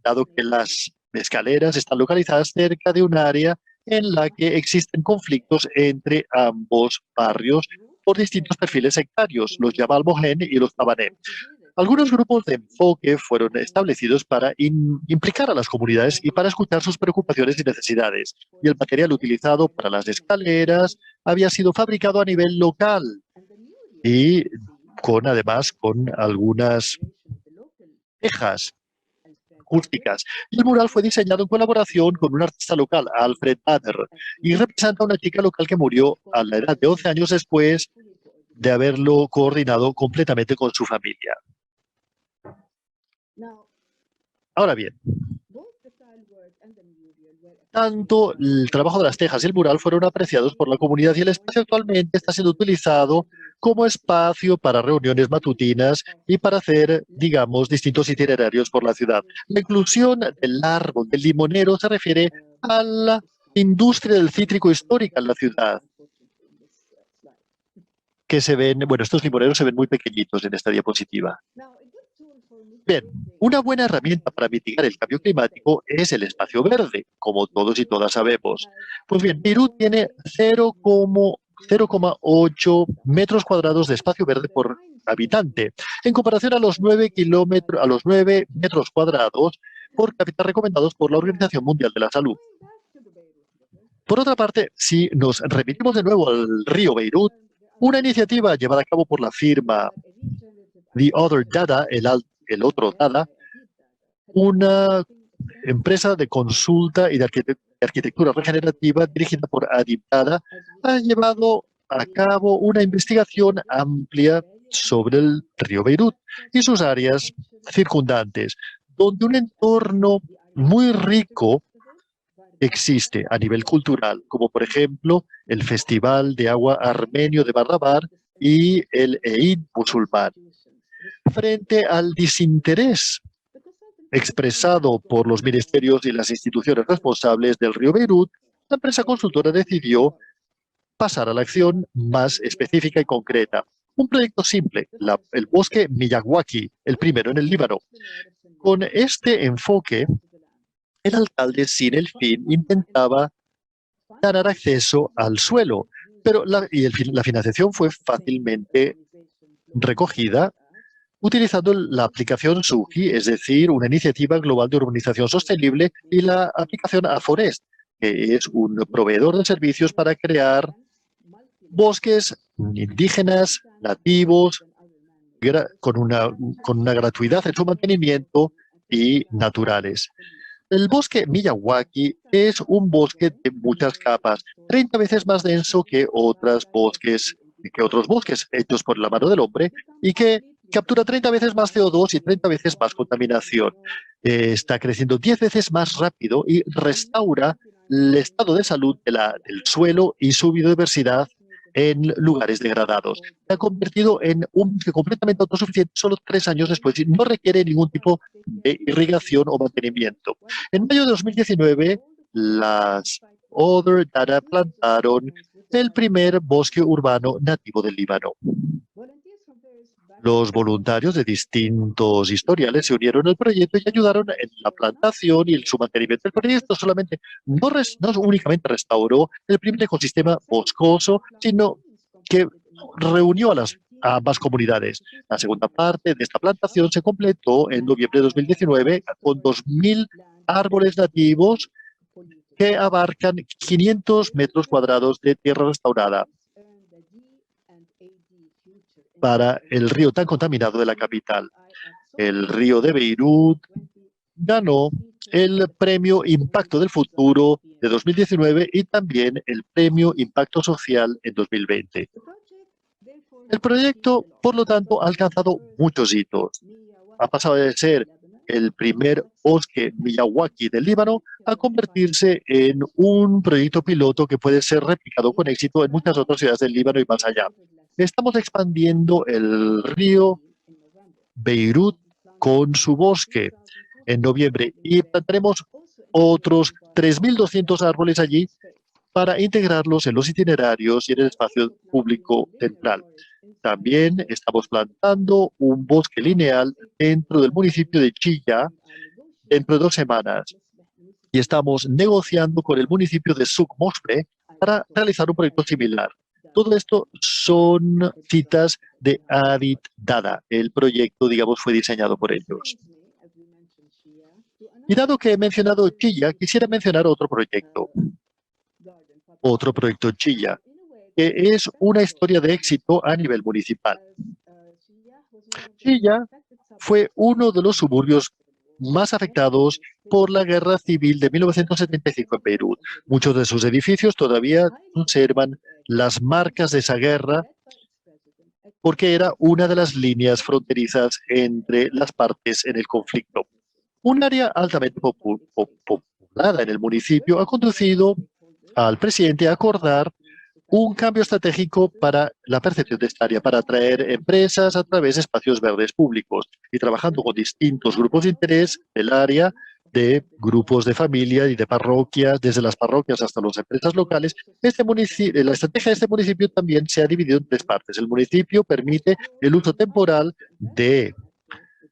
dado que las escaleras están localizadas cerca de un área en la que existen conflictos entre ambos barrios por distintos perfiles sectarios, los Jabal Mohen y los Tabanem. Algunos grupos de enfoque fueron establecidos para implicar a las comunidades y para escuchar sus preocupaciones y necesidades. Y el material utilizado para las escaleras había sido fabricado a nivel local y además con algunas tejas acústicas. Y el mural fue diseñado en colaboración con un artista local, Alfred Adler, y representa a una chica local que murió a la edad de 11 años después de haberlo coordinado completamente con su familia. Ahora bien, tanto el trabajo de las tejas y el mural fueron apreciados por la comunidad y el espacio actualmente está siendo utilizado como espacio para reuniones matutinas y para hacer, digamos, distintos itinerarios por la ciudad. La inclusión del árbol del limonero se refiere a la industria del cítrico histórica en la ciudad, que se ven, bueno, estos limoneros se ven muy pequeñitos en esta diapositiva. Bien, una buena herramienta para mitigar el cambio climático es el espacio verde, como todos y todas sabemos. Pues bien, Beirut tiene 0,8 metros cuadrados de espacio verde por habitante, en comparación a los 9 metros cuadrados por cápita recomendados por la Organización Mundial de la Salud. Por otra parte, si nos remitimos de nuevo al río Beirut, una iniciativa llevada a cabo por la firma The Other Dada, el otro Dada, una empresa de consulta y de arquitectura regenerativa dirigida por Adib Dada, ha llevado a cabo una investigación amplia sobre el río Beirut y sus áreas circundantes, donde un entorno muy rico existe a nivel cultural, como por ejemplo el Festival de Agua Armenio de Barrabar y el Eid musulmán. Frente al desinterés expresado por los ministerios y las instituciones responsables del río Beirut, la empresa consultora decidió pasar a la acción más específica y concreta. Un proyecto simple, el bosque Miyawaki, el primero en el Líbano. Con este enfoque, el alcalde, sin el fin, intentaba ganar acceso al suelo, pero la financiación fue fácilmente recogida utilizando la aplicación SUGI, es decir, una iniciativa global de urbanización sostenible, y la aplicación Aforest, que es un proveedor de servicios para crear bosques indígenas, nativos, con una gratuidad en su mantenimiento y naturales. El bosque Miyawaki es un bosque de muchas capas, 30 veces más denso que otros bosques hechos por la mano del hombre y que captura 30 veces más CO2 y 30 veces más contaminación. Está creciendo 10 veces más rápido y restaura el estado de salud del suelo y su biodiversidad en lugares degradados. Se ha convertido en un bosque completamente autosuficiente solo 3 años después y no requiere ningún tipo de irrigación o mantenimiento. En mayo de 2019, las Other Data plantaron el primer bosque urbano nativo del Líbano. Los voluntarios de distintos historiales se unieron al proyecto y ayudaron en la plantación y en su mantenimiento. El proyecto no únicamente restauró el primer ecosistema boscoso, sino que reunió a ambas comunidades. La segunda parte de esta plantación se completó en noviembre de 2019 con 2.000 árboles nativos que abarcan 500 metros cuadrados de tierra restaurada para el río tan contaminado de la capital. El río de Beirut ganó el Premio Impacto del Futuro de 2019 y también el Premio Impacto Social en 2020. El proyecto, por lo tanto, ha alcanzado muchos hitos. Ha pasado de ser el primer bosque Miyawaki del Líbano a convertirse en un proyecto piloto que puede ser replicado con éxito en muchas otras ciudades del Líbano y más allá. Estamos expandiendo el río Beirut con su bosque en noviembre y plantaremos otros 3.200 árboles allí para integrarlos en los itinerarios y en el espacio público central. También estamos plantando un bosque lineal dentro del municipio de Chilla dentro de 2 semanas. Y estamos negociando con el municipio de Souk Mosbre para realizar un proyecto similar. Todo esto son citas de Adit Dada. El proyecto, digamos, fue diseñado por ellos. Y dado que he mencionado Chilla, quisiera mencionar otro proyecto Chilla, que es una historia de éxito a nivel municipal. Chilla fue uno de los suburbios más afectados por la guerra civil de 1975 en Beirut. Muchos de sus edificios todavía conservan las marcas de esa guerra porque era una de las líneas fronterizas entre las partes en el conflicto. Un área altamente poblada en el municipio ha conducido al presidente a acordar un cambio estratégico para la percepción de esta área, para atraer empresas a través de espacios verdes públicos y trabajando con distintos grupos de interés del área, de grupos de familia y de parroquias, desde las parroquias hasta las empresas locales. La estrategia de este municipio también se ha dividido en 3 partes. El municipio permite el uso temporal de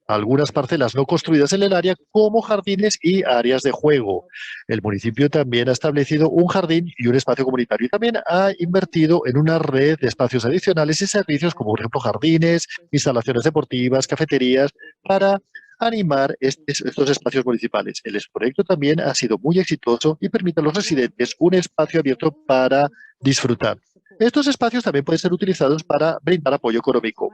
algunas parcelas no construidas en el área como jardines y áreas de juego. El municipio también ha establecido un jardín y un espacio comunitario y también ha invertido en una red de espacios adicionales y servicios como por ejemplo jardines, instalaciones deportivas, cafeterías para animar estos espacios municipales. El proyecto también ha sido muy exitoso y permite a los residentes un espacio abierto para disfrutar. Estos espacios también pueden ser utilizados para brindar apoyo económico.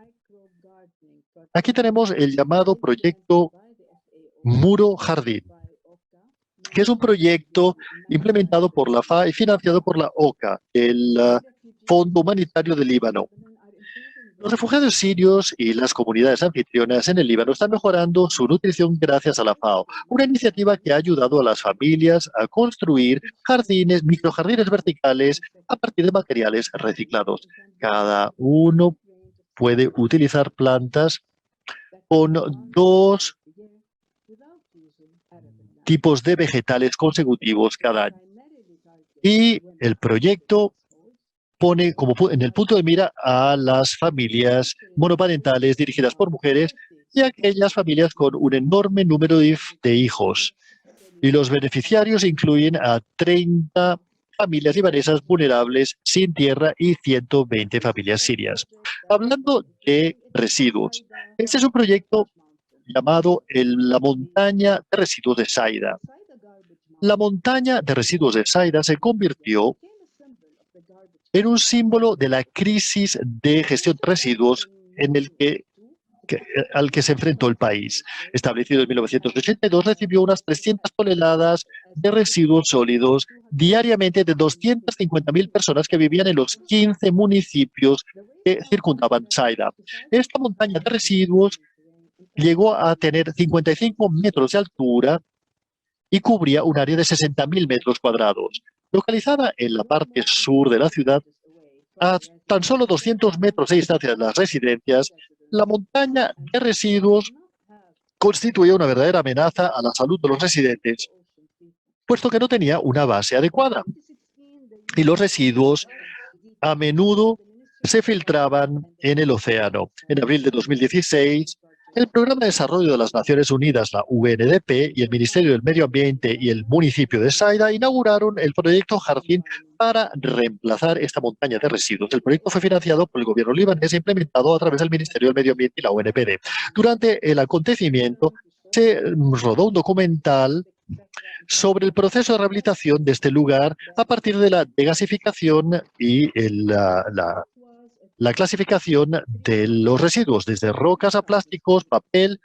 Aquí tenemos el llamado proyecto Muro Jardín, que es un proyecto implementado por la FA y financiado por la OCA, el Fondo Humanitario del Líbano. Los refugiados sirios y las comunidades anfitrionas en el Líbano están mejorando su nutrición gracias a la FAO, una iniciativa que ha ayudado a las familias a construir jardines, microjardines verticales a partir de materiales reciclados. Cada uno puede utilizar plantas con 2 tipos de vegetales consecutivos cada año. Y el proyecto pone en el punto de mira a las familias monoparentales dirigidas por mujeres y a aquellas familias con un enorme número de hijos. Y los beneficiarios incluyen a 30 familias libanesas vulnerables sin tierra y 120 familias sirias. Hablando de residuos, este es un proyecto llamado la montaña de residuos de Saida. La montaña de residuos de Saida se convirtió en un símbolo de la crisis de gestión de residuos al que se enfrentó el país. Establecido en 1982, recibió unas 300 toneladas de residuos sólidos diariamente de 250.000 personas que vivían en los 15 municipios que circundaban Saida. Esta montaña de residuos llegó a tener 55 metros de altura y cubría un área de 60.000 metros cuadrados. Localizada en la parte sur de la ciudad, a tan solo 200 metros de distancia de las residencias, la montaña de residuos constituía una verdadera amenaza a la salud de los residentes, puesto que no tenía una base adecuada. Y los residuos a menudo se filtraban en el océano. En abril de 2016, el Programa de Desarrollo de las Naciones Unidas, la UNDP, y el Ministerio del Medio Ambiente y el municipio de Saida inauguraron el proyecto Jardín para reemplazar esta montaña de residuos. El proyecto fue financiado por el gobierno libanés e implementado a través del Ministerio del Medio Ambiente y la UNPD. Durante el acontecimiento, se rodó un documental sobre el proceso de rehabilitación de este lugar a partir de la degasificación y la clasificación de los residuos, desde rocas a plásticos, papel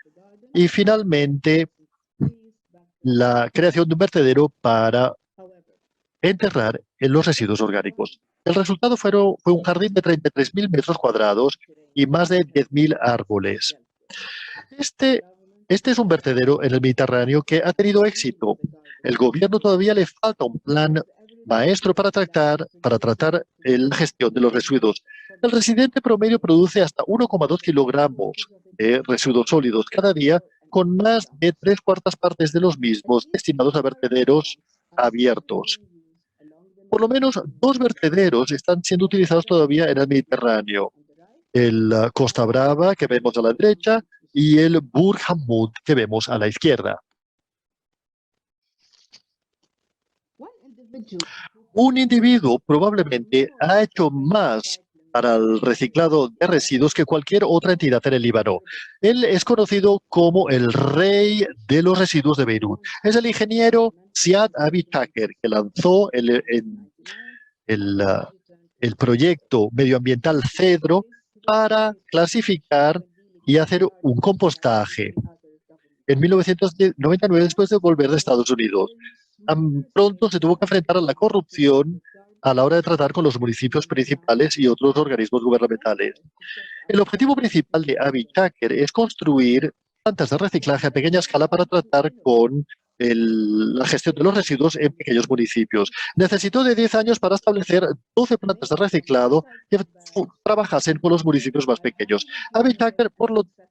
y finalmente la creación de un vertedero para enterrar en los residuos orgánicos. El resultado fue un jardín de 33.000 metros cuadrados y más de 10.000 árboles. Este es un vertedero en el Mediterráneo que ha tenido éxito. El gobierno todavía le falta un plan maestro para tratar la gestión de los residuos. El residente promedio produce hasta 1,2 kilogramos de residuos sólidos cada día, con más de 3/4 partes de los mismos destinados a vertederos abiertos. Por lo menos 2 vertederos están siendo utilizados todavía en el Mediterráneo. El Costa Brava, que vemos a la derecha, y el Burj Hammoud, que vemos a la izquierda. Un individuo probablemente ha hecho más para el reciclado de residuos que cualquier otra entidad en el Líbano. Él es conocido como el rey de los residuos de Beirut. Es el ingeniero Ziad Abi Chaker, que lanzó el proyecto medioambiental Cedro para clasificar y hacer un compostaje en 1999, después de volver de Estados Unidos. Pronto se tuvo que enfrentar a la corrupción a la hora de tratar con los municipios principales y otros organismos gubernamentales. El objetivo principal de Abi Chaker es construir plantas de reciclaje a pequeña escala para tratar con la gestión de los residuos en pequeños municipios. Necesitó de 10 años para establecer 12 plantas de reciclado que trabajasen con los municipios más pequeños. Abi Chaker,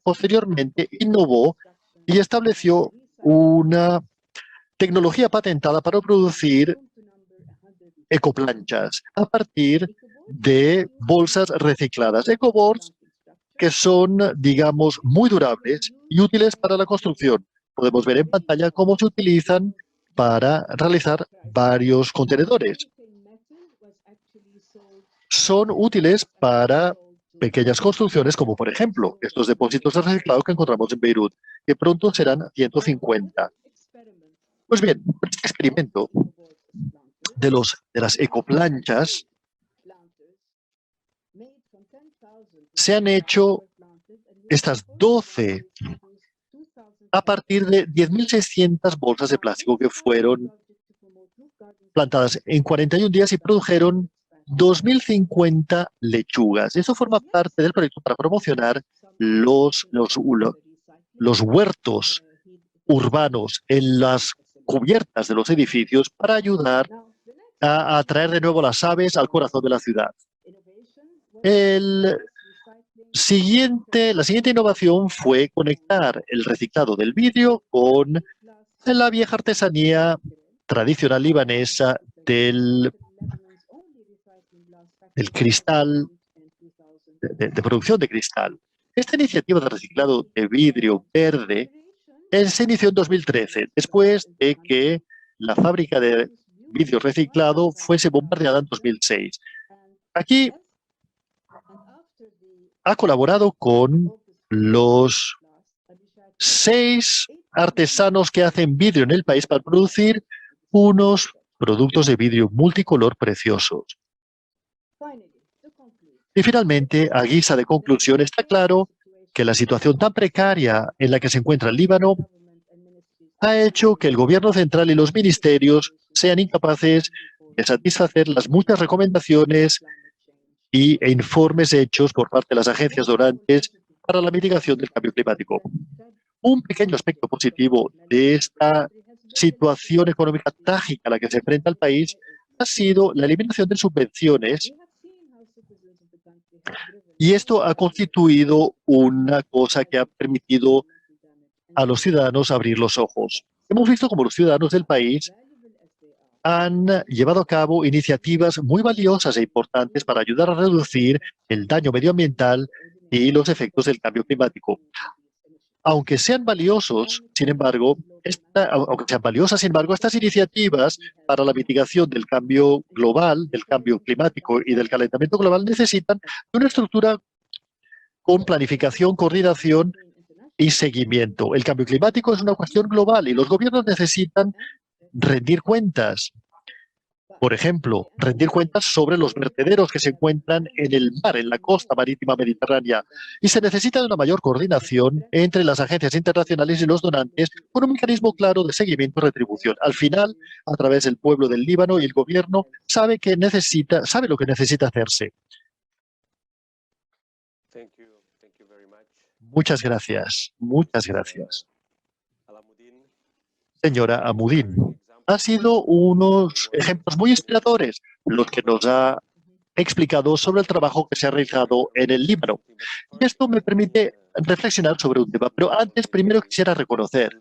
posteriormente, innovó y estableció una tecnología patentada para producir ecoplanchas a partir de bolsas recicladas. Ecoboards que son, digamos, muy durables y útiles para la construcción. Podemos ver en pantalla cómo se utilizan para realizar varios contenedores. Son útiles para pequeñas construcciones como, por ejemplo, estos depósitos de reciclado que encontramos en Beirut, que pronto serán 150. Pues bien, este experimento de las ecoplanchas se han hecho estas 12 a partir de 10.600 bolsas de plástico que fueron plantadas en 41 días y produjeron 2.050 lechugas. Eso forma parte del proyecto para promocionar los huertos urbanos en las cubiertas de los edificios para ayudar a atraer de nuevo las aves al corazón de la ciudad. La siguiente innovación fue conectar el reciclado del vidrio con la vieja artesanía tradicional libanesa del cristal, de producción de cristal. Esta iniciativa de reciclado de vidrio verde se inició en 2013, después de que la fábrica de vidrio reciclado fuese bombardeada en 2006. Aquí ha colaborado con los 6 artesanos que hacen vidrio en el país para producir unos productos de vidrio multicolor preciosos. Y finalmente, a guisa de conclusión, está claro que la situación tan precaria en la que se encuentra el Líbano ha hecho que el gobierno central y los ministerios sean incapaces de satisfacer las muchas recomendaciones e informes hechos por parte de las agencias donantes para la mitigación del cambio climático. Un pequeño aspecto positivo de esta situación económica trágica a la que se enfrenta el país ha sido la eliminación de subvenciones, y esto ha constituido una cosa que ha permitido a los ciudadanos abrir los ojos. Hemos visto cómo los ciudadanos del país han llevado a cabo iniciativas muy valiosas e importantes para ayudar a reducir el daño medioambiental y los efectos del cambio climático. Aunque sean valiosos, sin embargo, estas iniciativas para la mitigación del cambio global, del cambio climático y del calentamiento global necesitan de una estructura con planificación, coordinación y seguimiento. El cambio climático es una cuestión global y los gobiernos necesitan rendir cuentas. Por ejemplo, rendir cuentas sobre los vertederos que se encuentran en el mar, en la costa marítima mediterránea. Y se necesita de una mayor coordinación entre las agencias internacionales y los donantes con un mecanismo claro de seguimiento y retribución. Al final, a través del pueblo del Líbano y el gobierno, sabe lo que necesita hacerse. Muchas gracias. Muchas gracias. Señora Almudin, ha sido unos ejemplos muy inspiradores los que nos ha explicado sobre el trabajo que se ha realizado en el Líbano. Y esto me permite reflexionar sobre un tema. Pero antes, primero quisiera reconocer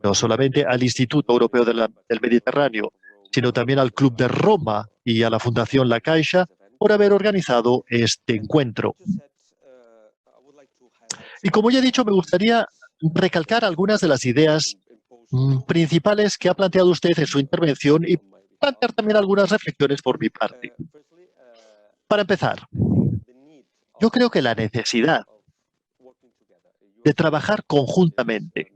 no solamente al Instituto Europeo del Mediterráneo, sino también al Club de Roma y a la Fundación La Caixa por haber organizado este encuentro. Y como ya he dicho, me gustaría recalcar algunas de las ideas principales que ha planteado usted en su intervención y plantear también algunas reflexiones por mi parte. Para empezar, yo creo que la necesidad de trabajar conjuntamente,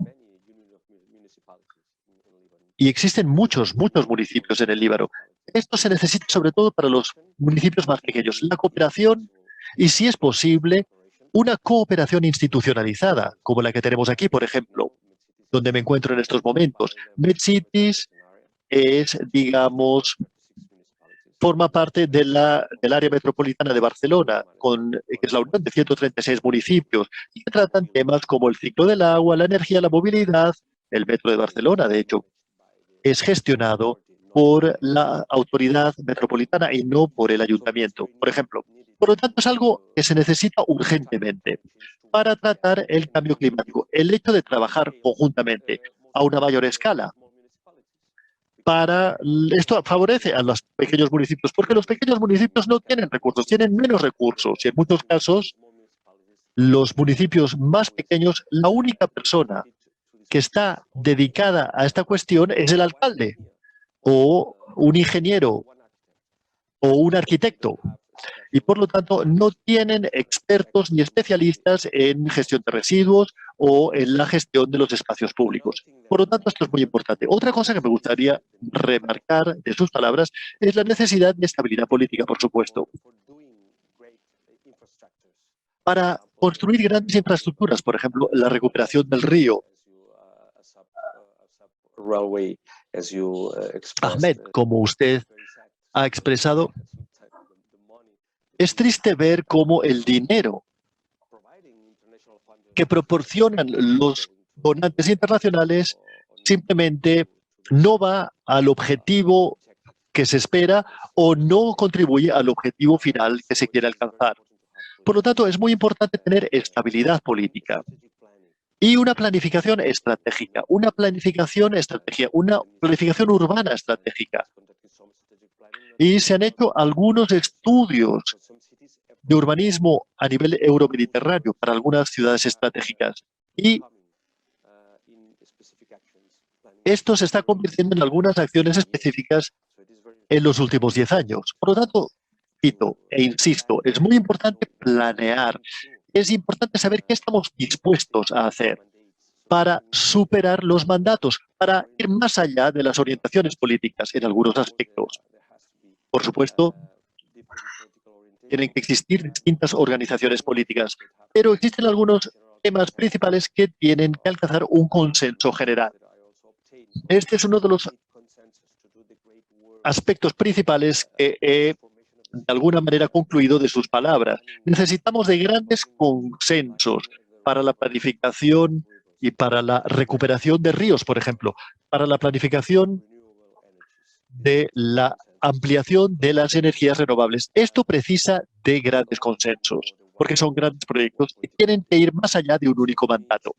y existen muchos municipios en el Líbano, esto se necesita sobre todo para los municipios más pequeños, la cooperación y, si es posible, una cooperación institucionalizada, como la que tenemos aquí, por ejemplo, donde me encuentro en estos momentos. MedCities es, digamos, forma parte del área metropolitana de Barcelona, que es la unión de 136 municipios, y que tratan temas como el ciclo del agua, la energía, la movilidad. El metro de Barcelona, de hecho, es gestionado por la autoridad metropolitana y no por el ayuntamiento, por ejemplo. Por lo tanto, es algo que se necesita urgentemente para tratar el cambio climático. El hecho de trabajar conjuntamente a una mayor escala. Esto favorece a los pequeños municipios, porque los pequeños municipios no tienen recursos, tienen menos recursos. Y en muchos casos, los municipios más pequeños, la única persona que está dedicada a esta cuestión es el alcalde, o un ingeniero, o un arquitecto. Y por lo tanto no tienen expertos ni especialistas en gestión de residuos o en la gestión de los espacios públicos. Por lo tanto, esto es muy importante. Otra cosa que me gustaría remarcar de sus palabras es la necesidad de estabilidad política, por supuesto, para construir grandes infraestructuras, por ejemplo, la recuperación del río. Ahmed, como usted ha expresado, es triste ver cómo el dinero que proporcionan los donantes internacionales simplemente no va al objetivo que se espera o no contribuye al objetivo final que se quiere alcanzar. Por lo tanto, es muy importante tener estabilidad política y una planificación estratégica, una planificación urbana estratégica. Y se han hecho algunos estudios de urbanismo a nivel euromediterráneo para algunas ciudades estratégicas. Y esto se está convirtiendo en algunas acciones específicas en los últimos 10 años. Por lo tanto, cito e insisto, es muy importante planear. Es importante saber qué estamos dispuestos a hacer para superar los mandatos, para ir más allá de las orientaciones políticas en algunos aspectos. Por supuesto, tienen que existir distintas organizaciones políticas, pero existen algunos temas principales que tienen que alcanzar un consenso general. Este es uno de los aspectos principales que he, de alguna manera, concluido de sus palabras. Necesitamos de grandes consensos para la planificación y para la recuperación de ríos, por ejemplo, para la planificación de la ampliación de las energías renovables. Esto precisa de grandes consensos, porque son grandes proyectos que tienen que ir más allá de un único mandato.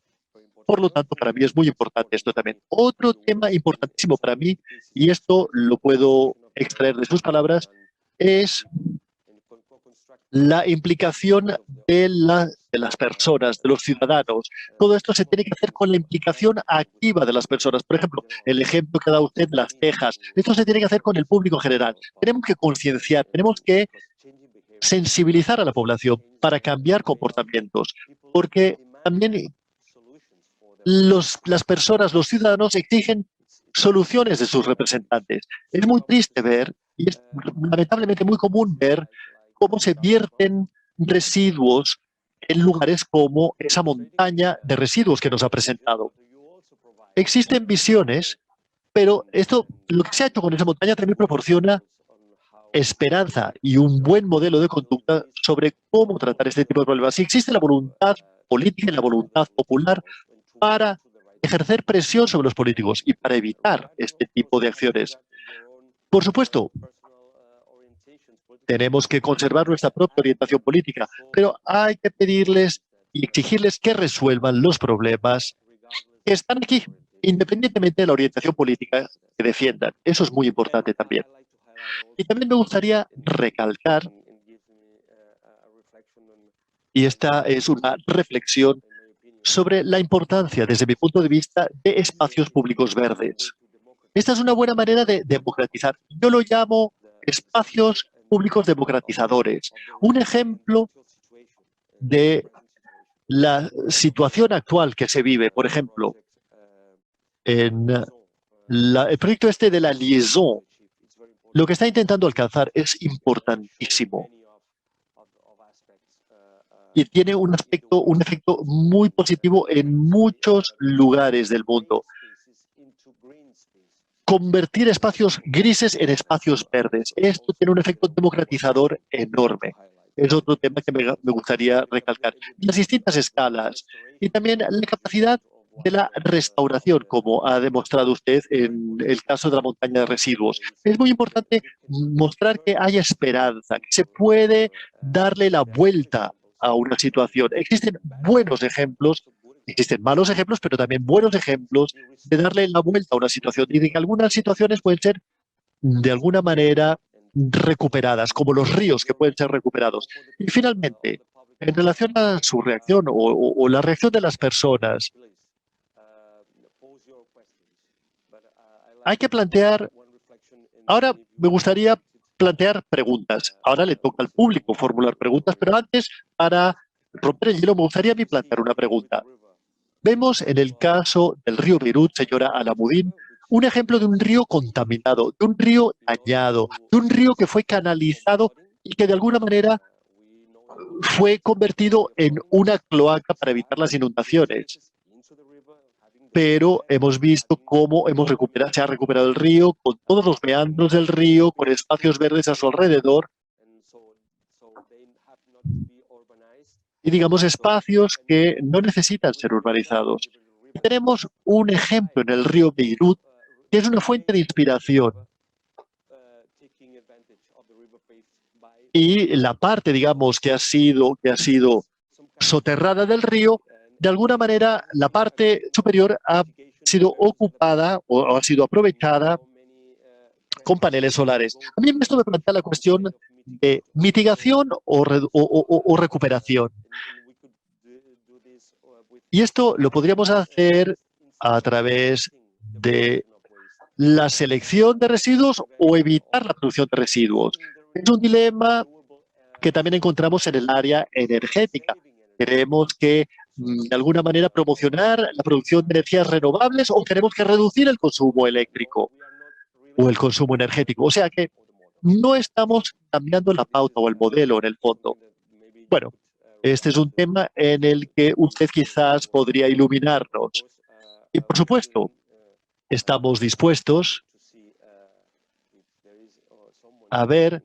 Por lo tanto, para mí es muy importante esto también. Otro tema importantísimo para mí, y esto lo puedo extraer de sus palabras, es la implicación de las personas, de los ciudadanos. Todo esto se tiene que hacer con la implicación activa de las personas. Por ejemplo, el ejemplo que da usted de las Tejas. Esto se tiene que hacer con el público en general. Tenemos que concienciar, tenemos que sensibilizar a la población para cambiar comportamientos, porque también las personas, los ciudadanos exigen soluciones de sus representantes. Es muy triste ver, y es lamentablemente muy común ver, cómo se vierten residuos en lugares como esa montaña de residuos que nos ha presentado. Existen visiones, pero lo que se ha hecho con esa montaña también proporciona esperanza y un buen modelo de conducta sobre cómo tratar este tipo de problemas. Si existe la voluntad política y la voluntad popular para ejercer presión sobre los políticos y para evitar este tipo de acciones. Por supuesto, tenemos que conservar nuestra propia orientación política, pero hay que pedirles y exigirles que resuelvan los problemas que están aquí, independientemente de la orientación política que defiendan. Eso es muy importante también. Y también me gustaría recalcar, y esta es una reflexión sobre la importancia, desde mi punto de vista, de espacios públicos verdes. Esta es una buena manera de democratizar. Yo lo llamo espacios públicos democratizadores. Un ejemplo de la situación actual que se vive, por ejemplo, en el proyecto de la liaison, lo que está intentando alcanzar es importantísimo y tiene un efecto muy positivo en muchos lugares del mundo. Convertir espacios grises en espacios verdes. Esto tiene un efecto democratizador enorme. Es otro tema que me gustaría recalcar. Las distintas escalas y también la capacidad de la restauración, como ha demostrado usted en el caso de la montaña de residuos. Es muy importante mostrar que hay esperanza, que se puede darle la vuelta a una situación. Existen buenos ejemplos, existen malos ejemplos, pero también buenos ejemplos de darle la vuelta a una situación y de que algunas situaciones pueden ser de alguna manera recuperadas, como los ríos que pueden ser recuperados. Y finalmente, en relación a su reacción o la reacción de las personas, hay que plantear, ahora me gustaría plantear preguntas. Ahora le toca al público formular preguntas, pero antes, para romper el hielo, me gustaría a mí plantear una pregunta. Vemos en el caso del río Beirut, señora Alamudin, un ejemplo de un río contaminado, de un río dañado, de un río que fue canalizado y que de alguna manera fue convertido en una cloaca para evitar las inundaciones. Pero hemos visto cómo se ha recuperado el río, con todos los meandros del río, con espacios verdes a su alrededor, y digamos espacios que no necesitan ser urbanizados. Y tenemos un ejemplo en el río Beirut, que es una fuente de inspiración. Y la parte, digamos, que ha sido soterrada del río, de alguna manera la parte superior ha sido ocupada o ha sido aprovechada con paneles solares. A mí esto me plantea la cuestión de mitigación o recuperación. Y esto lo podríamos hacer a través de la selección de residuos o evitar la producción de residuos. Es un dilema que también encontramos en el área energética. Queremos que, de alguna manera, promocionar la producción de energías renovables o queremos que reducir el consumo eléctrico o el consumo energético. O sea que no estamos cambiando la pauta o el modelo en el fondo. Bueno, este es un tema en el que usted quizás podría iluminarnos. Y por supuesto, estamos dispuestos a ver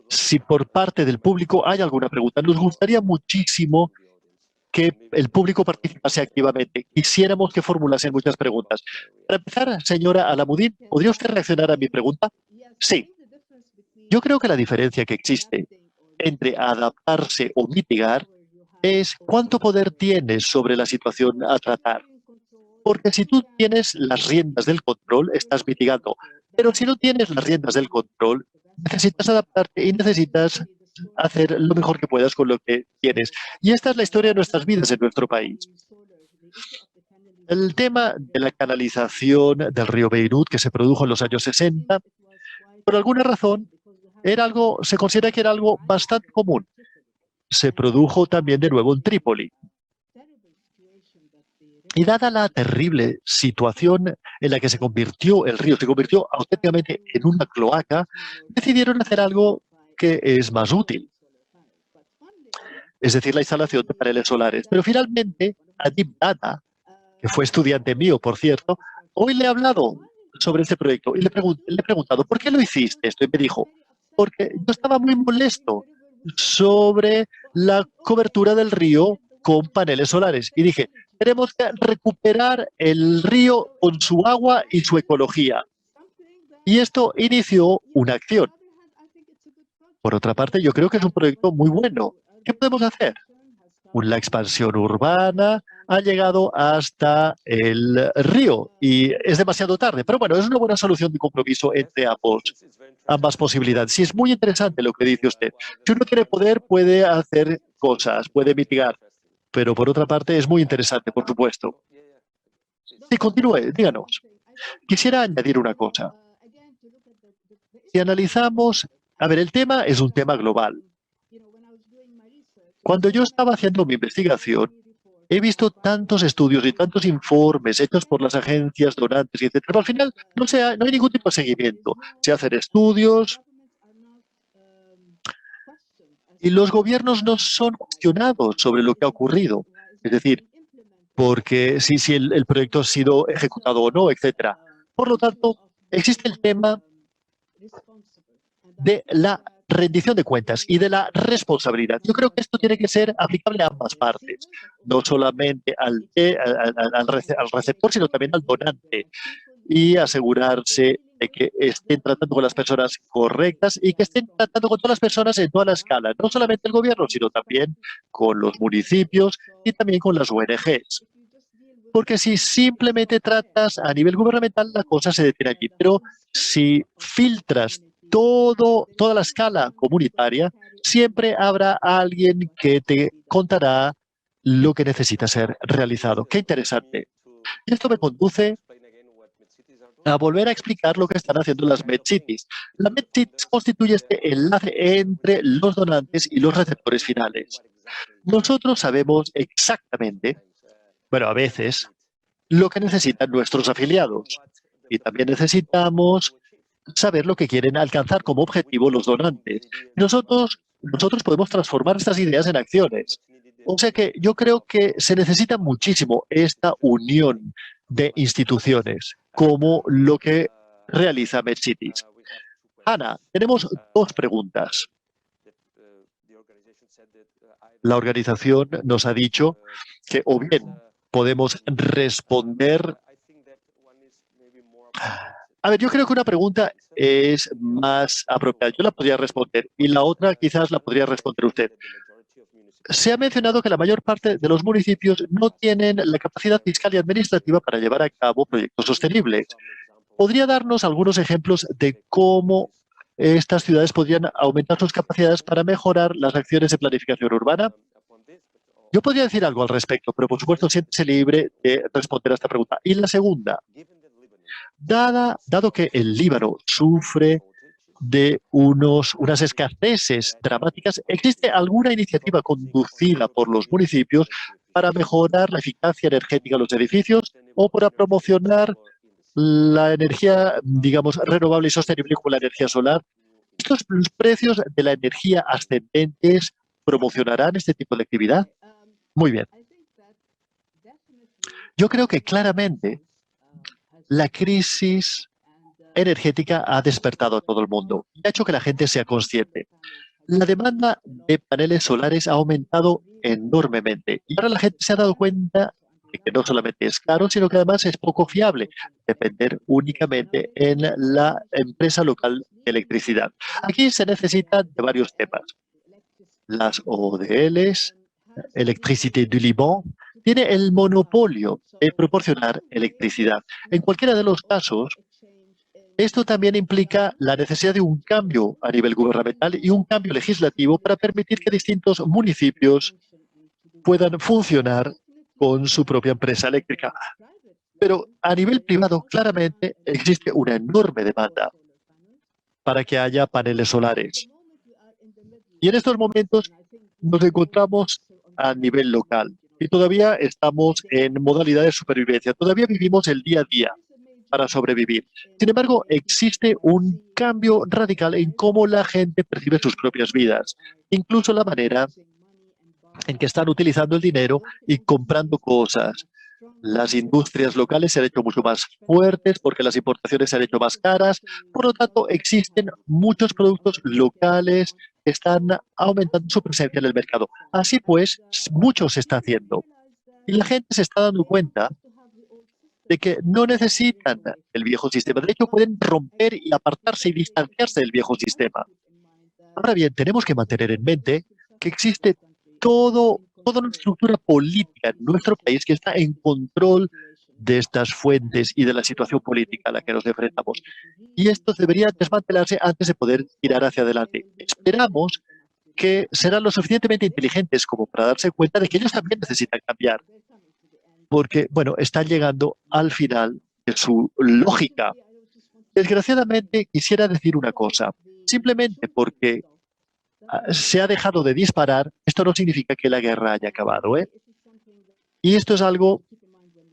si por parte del público hay alguna pregunta. Nos gustaría muchísimo que el público participase activamente. Quisiéramos que formulasen muchas preguntas. Para empezar, señora Alamudin, ¿podría usted reaccionar a mi pregunta? Sí. Yo creo que la diferencia que existe entre adaptarse o mitigar es cuánto poder tienes sobre la situación a tratar. Porque si tú tienes las riendas del control, estás mitigando. Pero si no tienes las riendas del control, necesitas adaptarte y necesitas hacer lo mejor que puedas con lo que tienes. Y esta es la historia de nuestras vidas en nuestro país. El tema de la canalización del río Beirut, que se produjo en los años 60, por alguna razón, se considera que era algo bastante común. Se produjo también de nuevo en Trípoli. Y dada la terrible situación en la que se convirtió el río, se convirtió auténticamente en una cloaca, decidieron hacer algo que es más útil, es decir, la instalación de paneles solares. Pero finalmente, Adib Dada, que fue estudiante mío, por cierto, hoy le he hablado sobre este proyecto y le he preguntado, ¿por qué lo hiciste esto? Y me dijo, porque yo estaba muy molesto sobre la cobertura del río con paneles solares. Y dije, tenemos que recuperar el río con su agua y su ecología. Y esto inició una acción. Por otra parte, yo creo que es un proyecto muy bueno. ¿Qué podemos hacer? La expansión urbana ha llegado hasta el río y es demasiado tarde. Pero bueno, es una buena solución de compromiso entre ambas posibilidades. Sí, es muy interesante lo que dice usted. Si uno tiene poder, puede hacer cosas, puede mitigar. Pero por otra parte, es muy interesante, por supuesto. Sí, continúe, díganos. Quisiera añadir una cosa. Si analizamos, a ver, el tema es un tema global. Cuando yo estaba haciendo mi investigación, he visto tantos estudios y tantos informes hechos por las agencias donantes, etc. Pero al final no hay ningún tipo de seguimiento. Se hacen estudios y los gobiernos no son cuestionados sobre lo que ha ocurrido. Es decir, porque si el proyecto ha sido ejecutado o no, etc. Por lo tanto, existe el tema de la rendición de cuentas y de la responsabilidad. Yo creo que esto tiene que ser aplicable a ambas partes, no solamente al receptor, sino también al donante, y asegurarse de que estén tratando con las personas correctas y que estén tratando con todas las personas en toda la escala, no solamente el gobierno, sino también con los municipios y también con las ONGs. Porque si simplemente tratas a nivel gubernamental, la cosa se detiene allí. Pero si filtras toda la escala comunitaria, siempre habrá alguien que te contará lo que necesita ser realizado. ¡Qué interesante! Y esto me conduce a volver a explicar lo que están haciendo las MedCities. La MedCities constituye este enlace entre los donantes y los receptores finales. Nosotros sabemos exactamente, bueno, a veces, lo que necesitan nuestros afiliados. Y también necesitamos saber lo que quieren alcanzar como objetivo los donantes. Nosotros podemos transformar estas ideas en acciones. O sea que yo creo que se necesita muchísimo esta unión de instituciones, como lo que realiza MedCities. Ana, tenemos dos preguntas. La organización nos ha dicho que o bien podemos responder. A ver, yo creo que una pregunta es más apropiada. Yo la podría responder y la otra quizás la podría responder usted. Se ha mencionado que la mayor parte de los municipios no tienen la capacidad fiscal y administrativa para llevar a cabo proyectos sostenibles. ¿Podría darnos algunos ejemplos de cómo estas ciudades podrían aumentar sus capacidades para mejorar las acciones de planificación urbana? Yo podría decir algo al respecto, pero por supuesto siéntese libre de responder a esta pregunta. Y la segunda, dado que el Líbano sufre de unas escaseces dramáticas, ¿existe alguna iniciativa conducida por los municipios para mejorar la eficacia energética de los edificios o para promocionar la energía, digamos, renovable y sostenible como la energía solar. ¿Estos precios de la energía ascendentes promocionarán este tipo de actividad? Muy bien. Yo creo que claramente la crisis energética ha despertado a todo el mundo y ha hecho que la gente sea consciente. La demanda de paneles solares ha aumentado enormemente y ahora la gente se ha dado cuenta de que no solamente es caro, sino que además es poco fiable depender únicamente en la empresa local de electricidad. Aquí se necesitan de varios temas. Las ODLs, Electricité du Liban, tiene el monopolio de proporcionar electricidad. En cualquiera de los casos, esto también implica la necesidad de un cambio a nivel gubernamental y un cambio legislativo para permitir que distintos municipios puedan funcionar con su propia empresa eléctrica. Pero a nivel privado, claramente, existe una enorme demanda para que haya paneles solares. Y en estos momentos nos encontramos a nivel local y todavía estamos en modalidad de supervivencia. Todavía vivimos el día a día para sobrevivir. Sin embargo, existe un cambio radical en cómo la gente percibe sus propias vidas, incluso la manera en que están utilizando el dinero y comprando cosas. Las industrias locales se han hecho mucho más fuertes porque las importaciones se han hecho más caras. Por lo tanto, existen muchos productos locales que están aumentando su presencia en el mercado. Así pues, mucho se está haciendo. Y la gente se está dando cuenta de que no necesitan el viejo sistema. De hecho, pueden romper y apartarse y distanciarse del viejo sistema. Ahora bien, tenemos que mantener en mente que existe toda una estructura política en nuestro país que está en control de estas fuentes y de la situación política a la que nos enfrentamos. Y esto debería desmantelarse antes de poder tirar hacia adelante. Esperamos que serán lo suficientemente inteligentes como para darse cuenta de que ellos también necesitan cambiar. Porque, bueno, están llegando al final de su lógica. Desgraciadamente, quisiera decir una cosa. Simplemente porque se ha dejado de disparar, esto no significa que la guerra haya acabado, ¿eh? Y esto es algo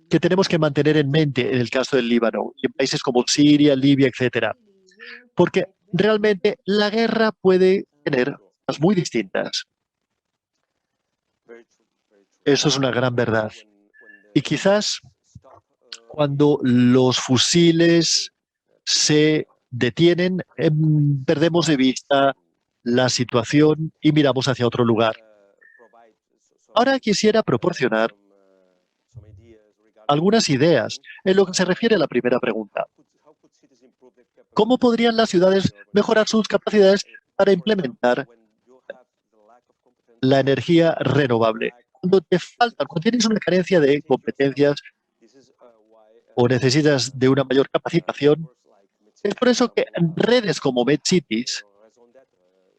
que tenemos que mantener en mente en el caso del Líbano y en países como Siria, Libia, etcétera. Porque realmente la guerra puede tener cosas muy distintas. Eso es una gran verdad. Y quizás cuando los fusiles se detienen, perdemos de vista la situación y miramos hacia otro lugar. Ahora quisiera proporcionar algunas ideas en lo que se refiere a la primera pregunta. ¿Cómo podrían las ciudades mejorar sus capacidades para implementar la energía renovable? Cuando tienes una carencia de competencias o necesitas de una mayor capacitación, es por eso que redes como MedCities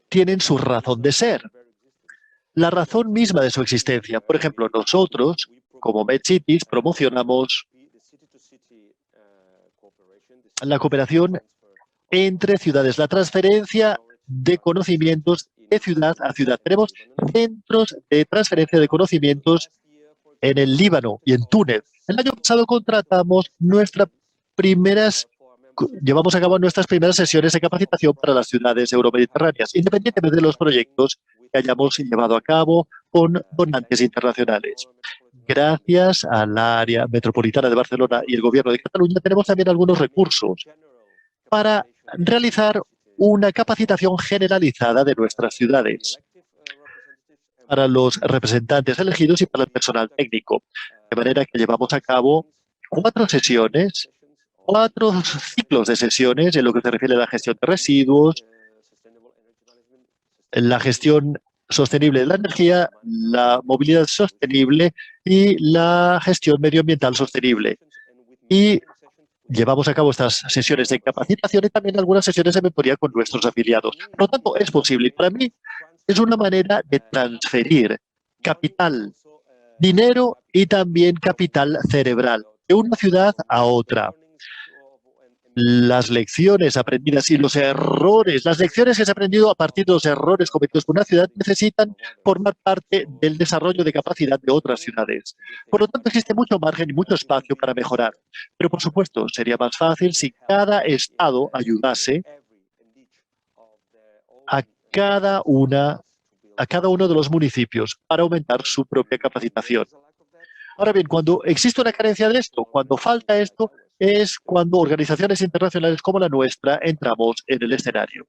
tienen su razón de ser, la razón misma de su existencia. Por ejemplo, nosotros, como MedCities, promocionamos la cooperación entre ciudades, la transferencia de conocimientos de ciudad a ciudad. Tenemos centros de transferencia de conocimientos en el Líbano y en Túnez. El año pasado llevamos a cabo nuestras primeras sesiones de capacitación para las ciudades euromediterráneas, independientemente de los proyectos que hayamos llevado a cabo con donantes internacionales. Gracias al área metropolitana de Barcelona y el Gobierno de Cataluña, tenemos también algunos recursos para realizar una capacitación generalizada de nuestras ciudades para los representantes elegidos y para el personal técnico. De manera que llevamos a cabo 4 ciclos de sesiones en lo que se refiere a la gestión de residuos, la gestión sostenible de la energía, la movilidad sostenible y la gestión medioambiental sostenible. Y llevamos a cabo estas sesiones de capacitación y también algunas sesiones de mentoría con nuestros afiliados. Por lo tanto, es posible. Para mí, es una manera de transferir capital, dinero y también capital cerebral de una ciudad a otra. las lecciones aprendidas y los errores, las lecciones que se han aprendido a partir de los errores cometidos por una ciudad necesitan formar parte del desarrollo de capacidad de otras ciudades. Por lo tanto, existe mucho margen y mucho espacio para mejorar. Pero, por supuesto, sería más fácil si cada estado ayudase a cada uno de los municipios para aumentar su propia capacitación. Ahora bien, cuando existe una carencia de esto, cuando falta esto, es cuando organizaciones internacionales como la nuestra entramos en el escenario.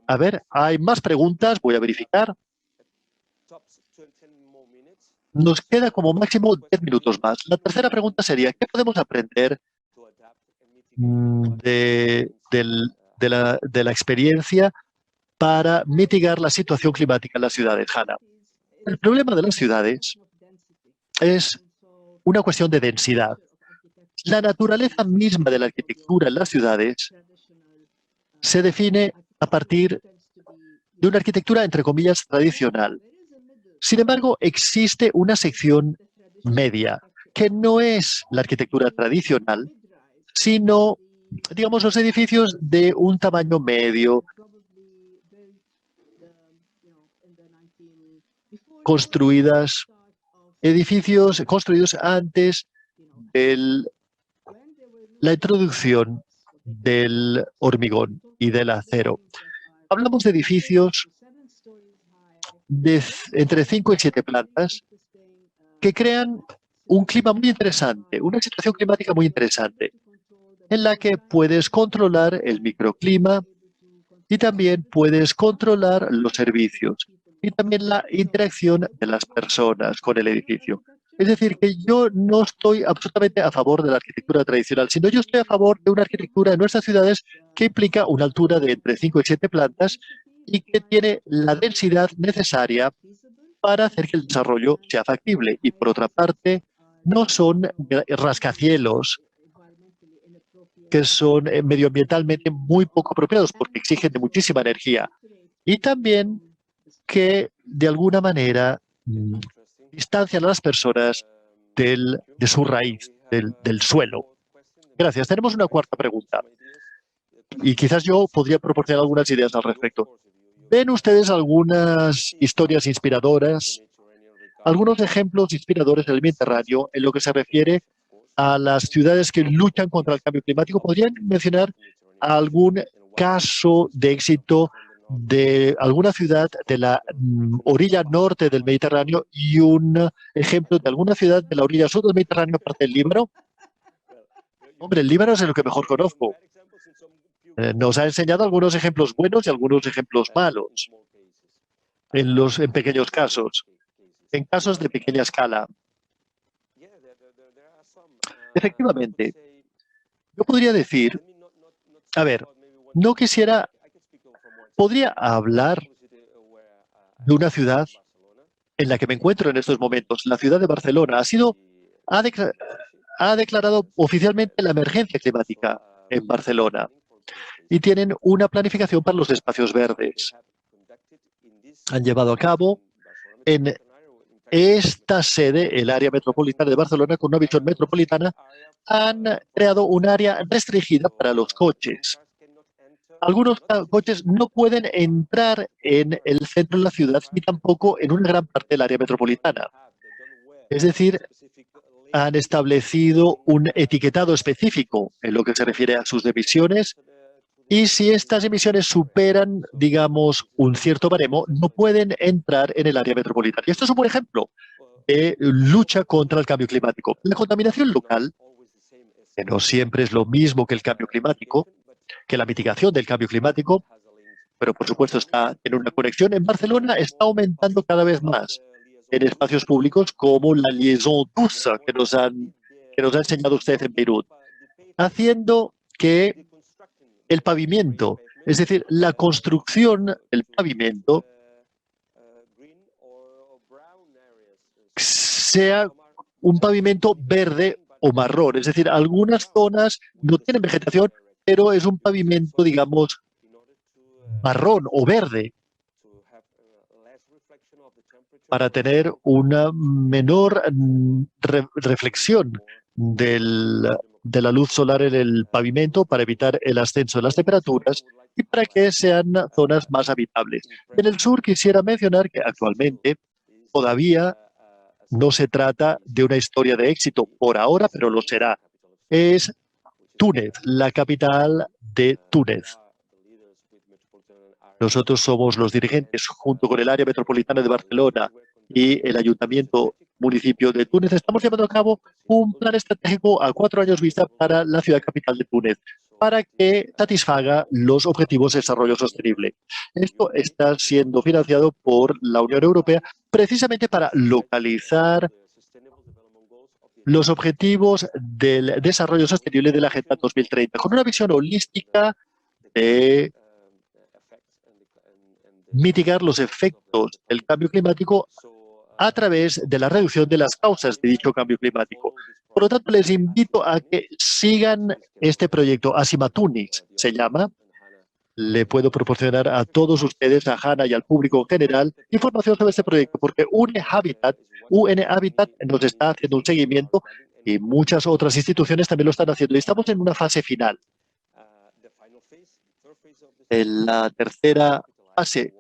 A ver, hay más preguntas, voy a verificar. Nos queda como máximo 10 minutos más. La tercera pregunta sería, ¿qué podemos aprender de la experiencia para mitigar la situación climática en las ciudades, Hanna? El problema de las ciudades es una cuestión de densidad. La naturaleza misma de la arquitectura en las ciudades se define a partir de una arquitectura, entre comillas, tradicional. Sin embargo, existe una sección media, que no es la arquitectura tradicional, sino, digamos, los edificios de un tamaño medio, edificios construidos antes de la introducción del hormigón y del acero. Hablamos de edificios de entre 5 y 7 plantas que crean un clima muy interesante, una situación climática muy interesante, en la que puedes controlar el microclima y también puedes controlar los servicios y también la interacción de las personas con el edificio. Es decir, que yo no estoy absolutamente a favor de la arquitectura tradicional, sino yo estoy a favor de una arquitectura en nuestras ciudades que implica una altura de entre 5 y 7 plantas y que tiene la densidad necesaria para hacer que el desarrollo sea factible. Y por otra parte, no son rascacielos que son medioambientalmente muy poco apropiados porque exigen de muchísima energía. Y también que de alguna manera distancian a las personas de su raíz, del suelo. Gracias. Tenemos una cuarta pregunta. Y quizás yo podría proporcionar algunas ideas al respecto. ¿Ven ustedes algunas historias inspiradoras, algunos ejemplos inspiradores del Mediterráneo en lo que se refiere a las ciudades que luchan contra el cambio climático? ¿Podrían mencionar algún caso de éxito de alguna ciudad de la orilla norte del Mediterráneo y un ejemplo de alguna ciudad de la orilla sur del Mediterráneo, aparte del Líbano? Hombre, el Líbano es el que mejor conozco. Nos ha enseñado algunos ejemplos buenos y algunos ejemplos malos en pequeños casos, en casos de pequeña escala. Efectivamente, yo podría decir, a ver, podría hablar de una ciudad en la que me encuentro en estos momentos. La ciudad de Barcelona ha declarado oficialmente la emergencia climática en Barcelona y tienen una planificación para los espacios verdes. Han llevado a cabo en esta sede, el área metropolitana de Barcelona, con una visión metropolitana, han creado un área restringida para los coches. Algunos coches no pueden entrar en el centro de la ciudad ni tampoco en una gran parte del área metropolitana. Es decir, han establecido un etiquetado específico en lo que se refiere a sus emisiones y si estas emisiones superan, digamos, un cierto baremo, no pueden entrar en el área metropolitana. Y esto es un buen ejemplo de lucha contra el cambio climático. La contaminación local, que no siempre es lo mismo que el cambio climático, que la mitigación del cambio climático, pero por supuesto está en una conexión. En Barcelona está aumentando cada vez más en espacios públicos como la Liaison Douce que nos ha enseñado usted en Beirut, haciendo que el pavimento, es decir, la construcción del pavimento, sea un pavimento verde o marrón. Es decir, algunas zonas no tienen vegetación, pero es un pavimento, digamos, marrón o verde, para tener una menor reflexión del de la luz solar en el pavimento para evitar el ascenso de las temperaturas y para que sean zonas más habitables. En el sur quisiera mencionar que actualmente todavía no se trata de una historia de éxito por ahora, pero lo será. Es Túnez, la capital de Túnez. Nosotros somos los dirigentes, junto con el área metropolitana de Barcelona y el ayuntamiento municipio de Túnez, estamos llevando a cabo un plan estratégico a 4 años vista para la ciudad capital de Túnez, para que satisfaga los objetivos de desarrollo sostenible. Esto está siendo financiado por la Unión Europea precisamente para localizar los objetivos del desarrollo sostenible de la Agenda 2030, con una visión holística de mitigar los efectos del cambio climático a través de la reducción de las causas de dicho cambio climático. Por lo tanto, les invito a que sigan este proyecto. Asimatunis se llama. Le puedo proporcionar a todos ustedes, a Hannah y al público en general, información sobre este proyecto, porque UN Habitat nos está haciendo un seguimiento y muchas otras instituciones también lo están haciendo. Y estamos en una fase final. En la tercera fase,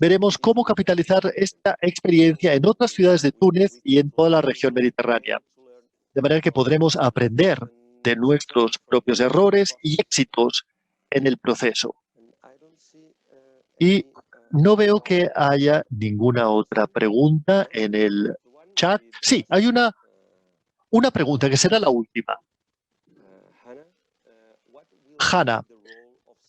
veremos cómo capitalizar esta experiencia en otras ciudades de Túnez y en toda la región mediterránea. De manera que podremos aprender de nuestros propios errores y éxitos en el proceso. Y no veo que haya ninguna otra pregunta en el chat. Sí, hay una pregunta que será la última. Hannah,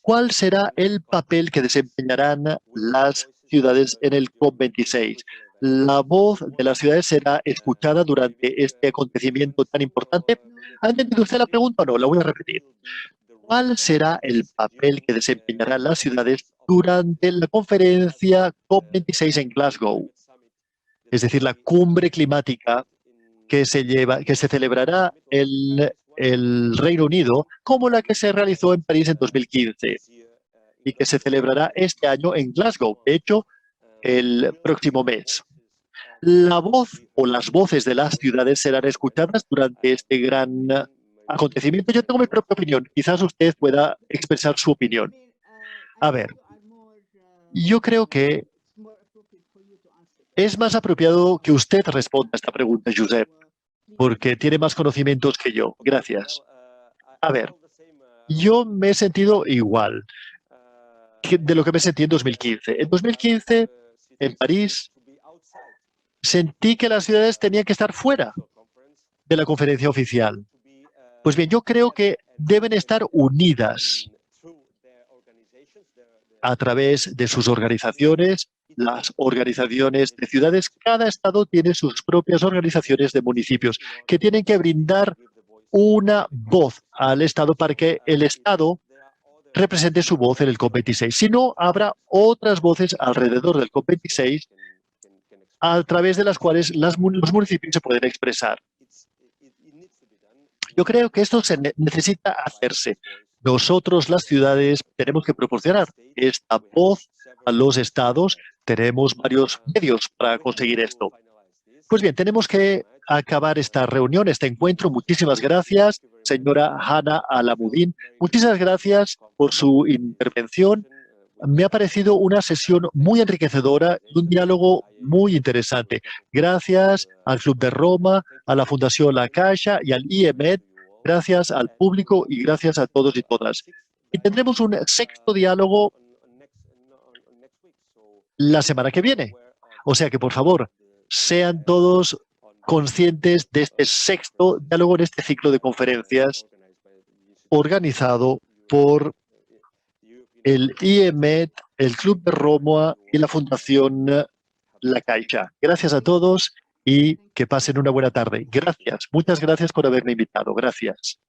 ¿cuál será el papel que desempeñarán las ciudades en el COP26? ¿La voz de las ciudades será escuchada durante este acontecimiento tan importante? ¿Ha entendido usted la pregunta o no? La voy a repetir. ¿Cuál será el papel que desempeñarán las ciudades durante la conferencia COP26 en Glasgow? Es decir, la cumbre climática que se celebrará en el Reino Unido, como la que se realizó en París en 2015 y que se celebrará este año en Glasgow, de hecho, el próximo mes. La voz o las voces de las ciudades serán escuchadas durante este gran acontecimiento. Yo tengo mi propia opinión. Quizás usted pueda expresar su opinión. A ver, yo creo que es más apropiado que usted responda a esta pregunta, Josep, porque tiene más conocimientos que yo. Gracias. A ver, yo me he sentido igual de lo que me sentí en 2015. En 2015, en París, sentí que las ciudades tenían que estar fuera de la conferencia oficial. Pues bien, yo creo que deben estar unidas a través de sus organizaciones, las organizaciones de ciudades. Cada estado tiene sus propias organizaciones de municipios que tienen que brindar una voz al estado para que el estado represente su voz en el COP26. Si no, habrá otras voces alrededor del COP26 a través de las cuales los municipios se pueden expresar. Yo creo que esto necesita hacerse. Nosotros, las ciudades, tenemos que proporcionar esta voz a los estados. Tenemos varios medios para conseguir esto. Pues bien, tenemos que acabar esta reunión, este encuentro. Muchísimas gracias, señora Hannah Alamudin. Muchísimas gracias por su intervención. Me ha parecido una sesión muy enriquecedora y un diálogo muy interesante. Gracias al Club de Roma, a la Fundación La Caixa y al IEMED. Gracias al público y gracias a todos y todas. Y tendremos un sexto diálogo la semana que viene. O sea que, por favor, sean todos conscientes de este sexto diálogo en este ciclo de conferencias organizado por el IEMED, el Club de Roma y la Fundación La Caixa. Gracias a todos y que pasen una buena tarde. Gracias. Muchas gracias por haberme invitado. Gracias.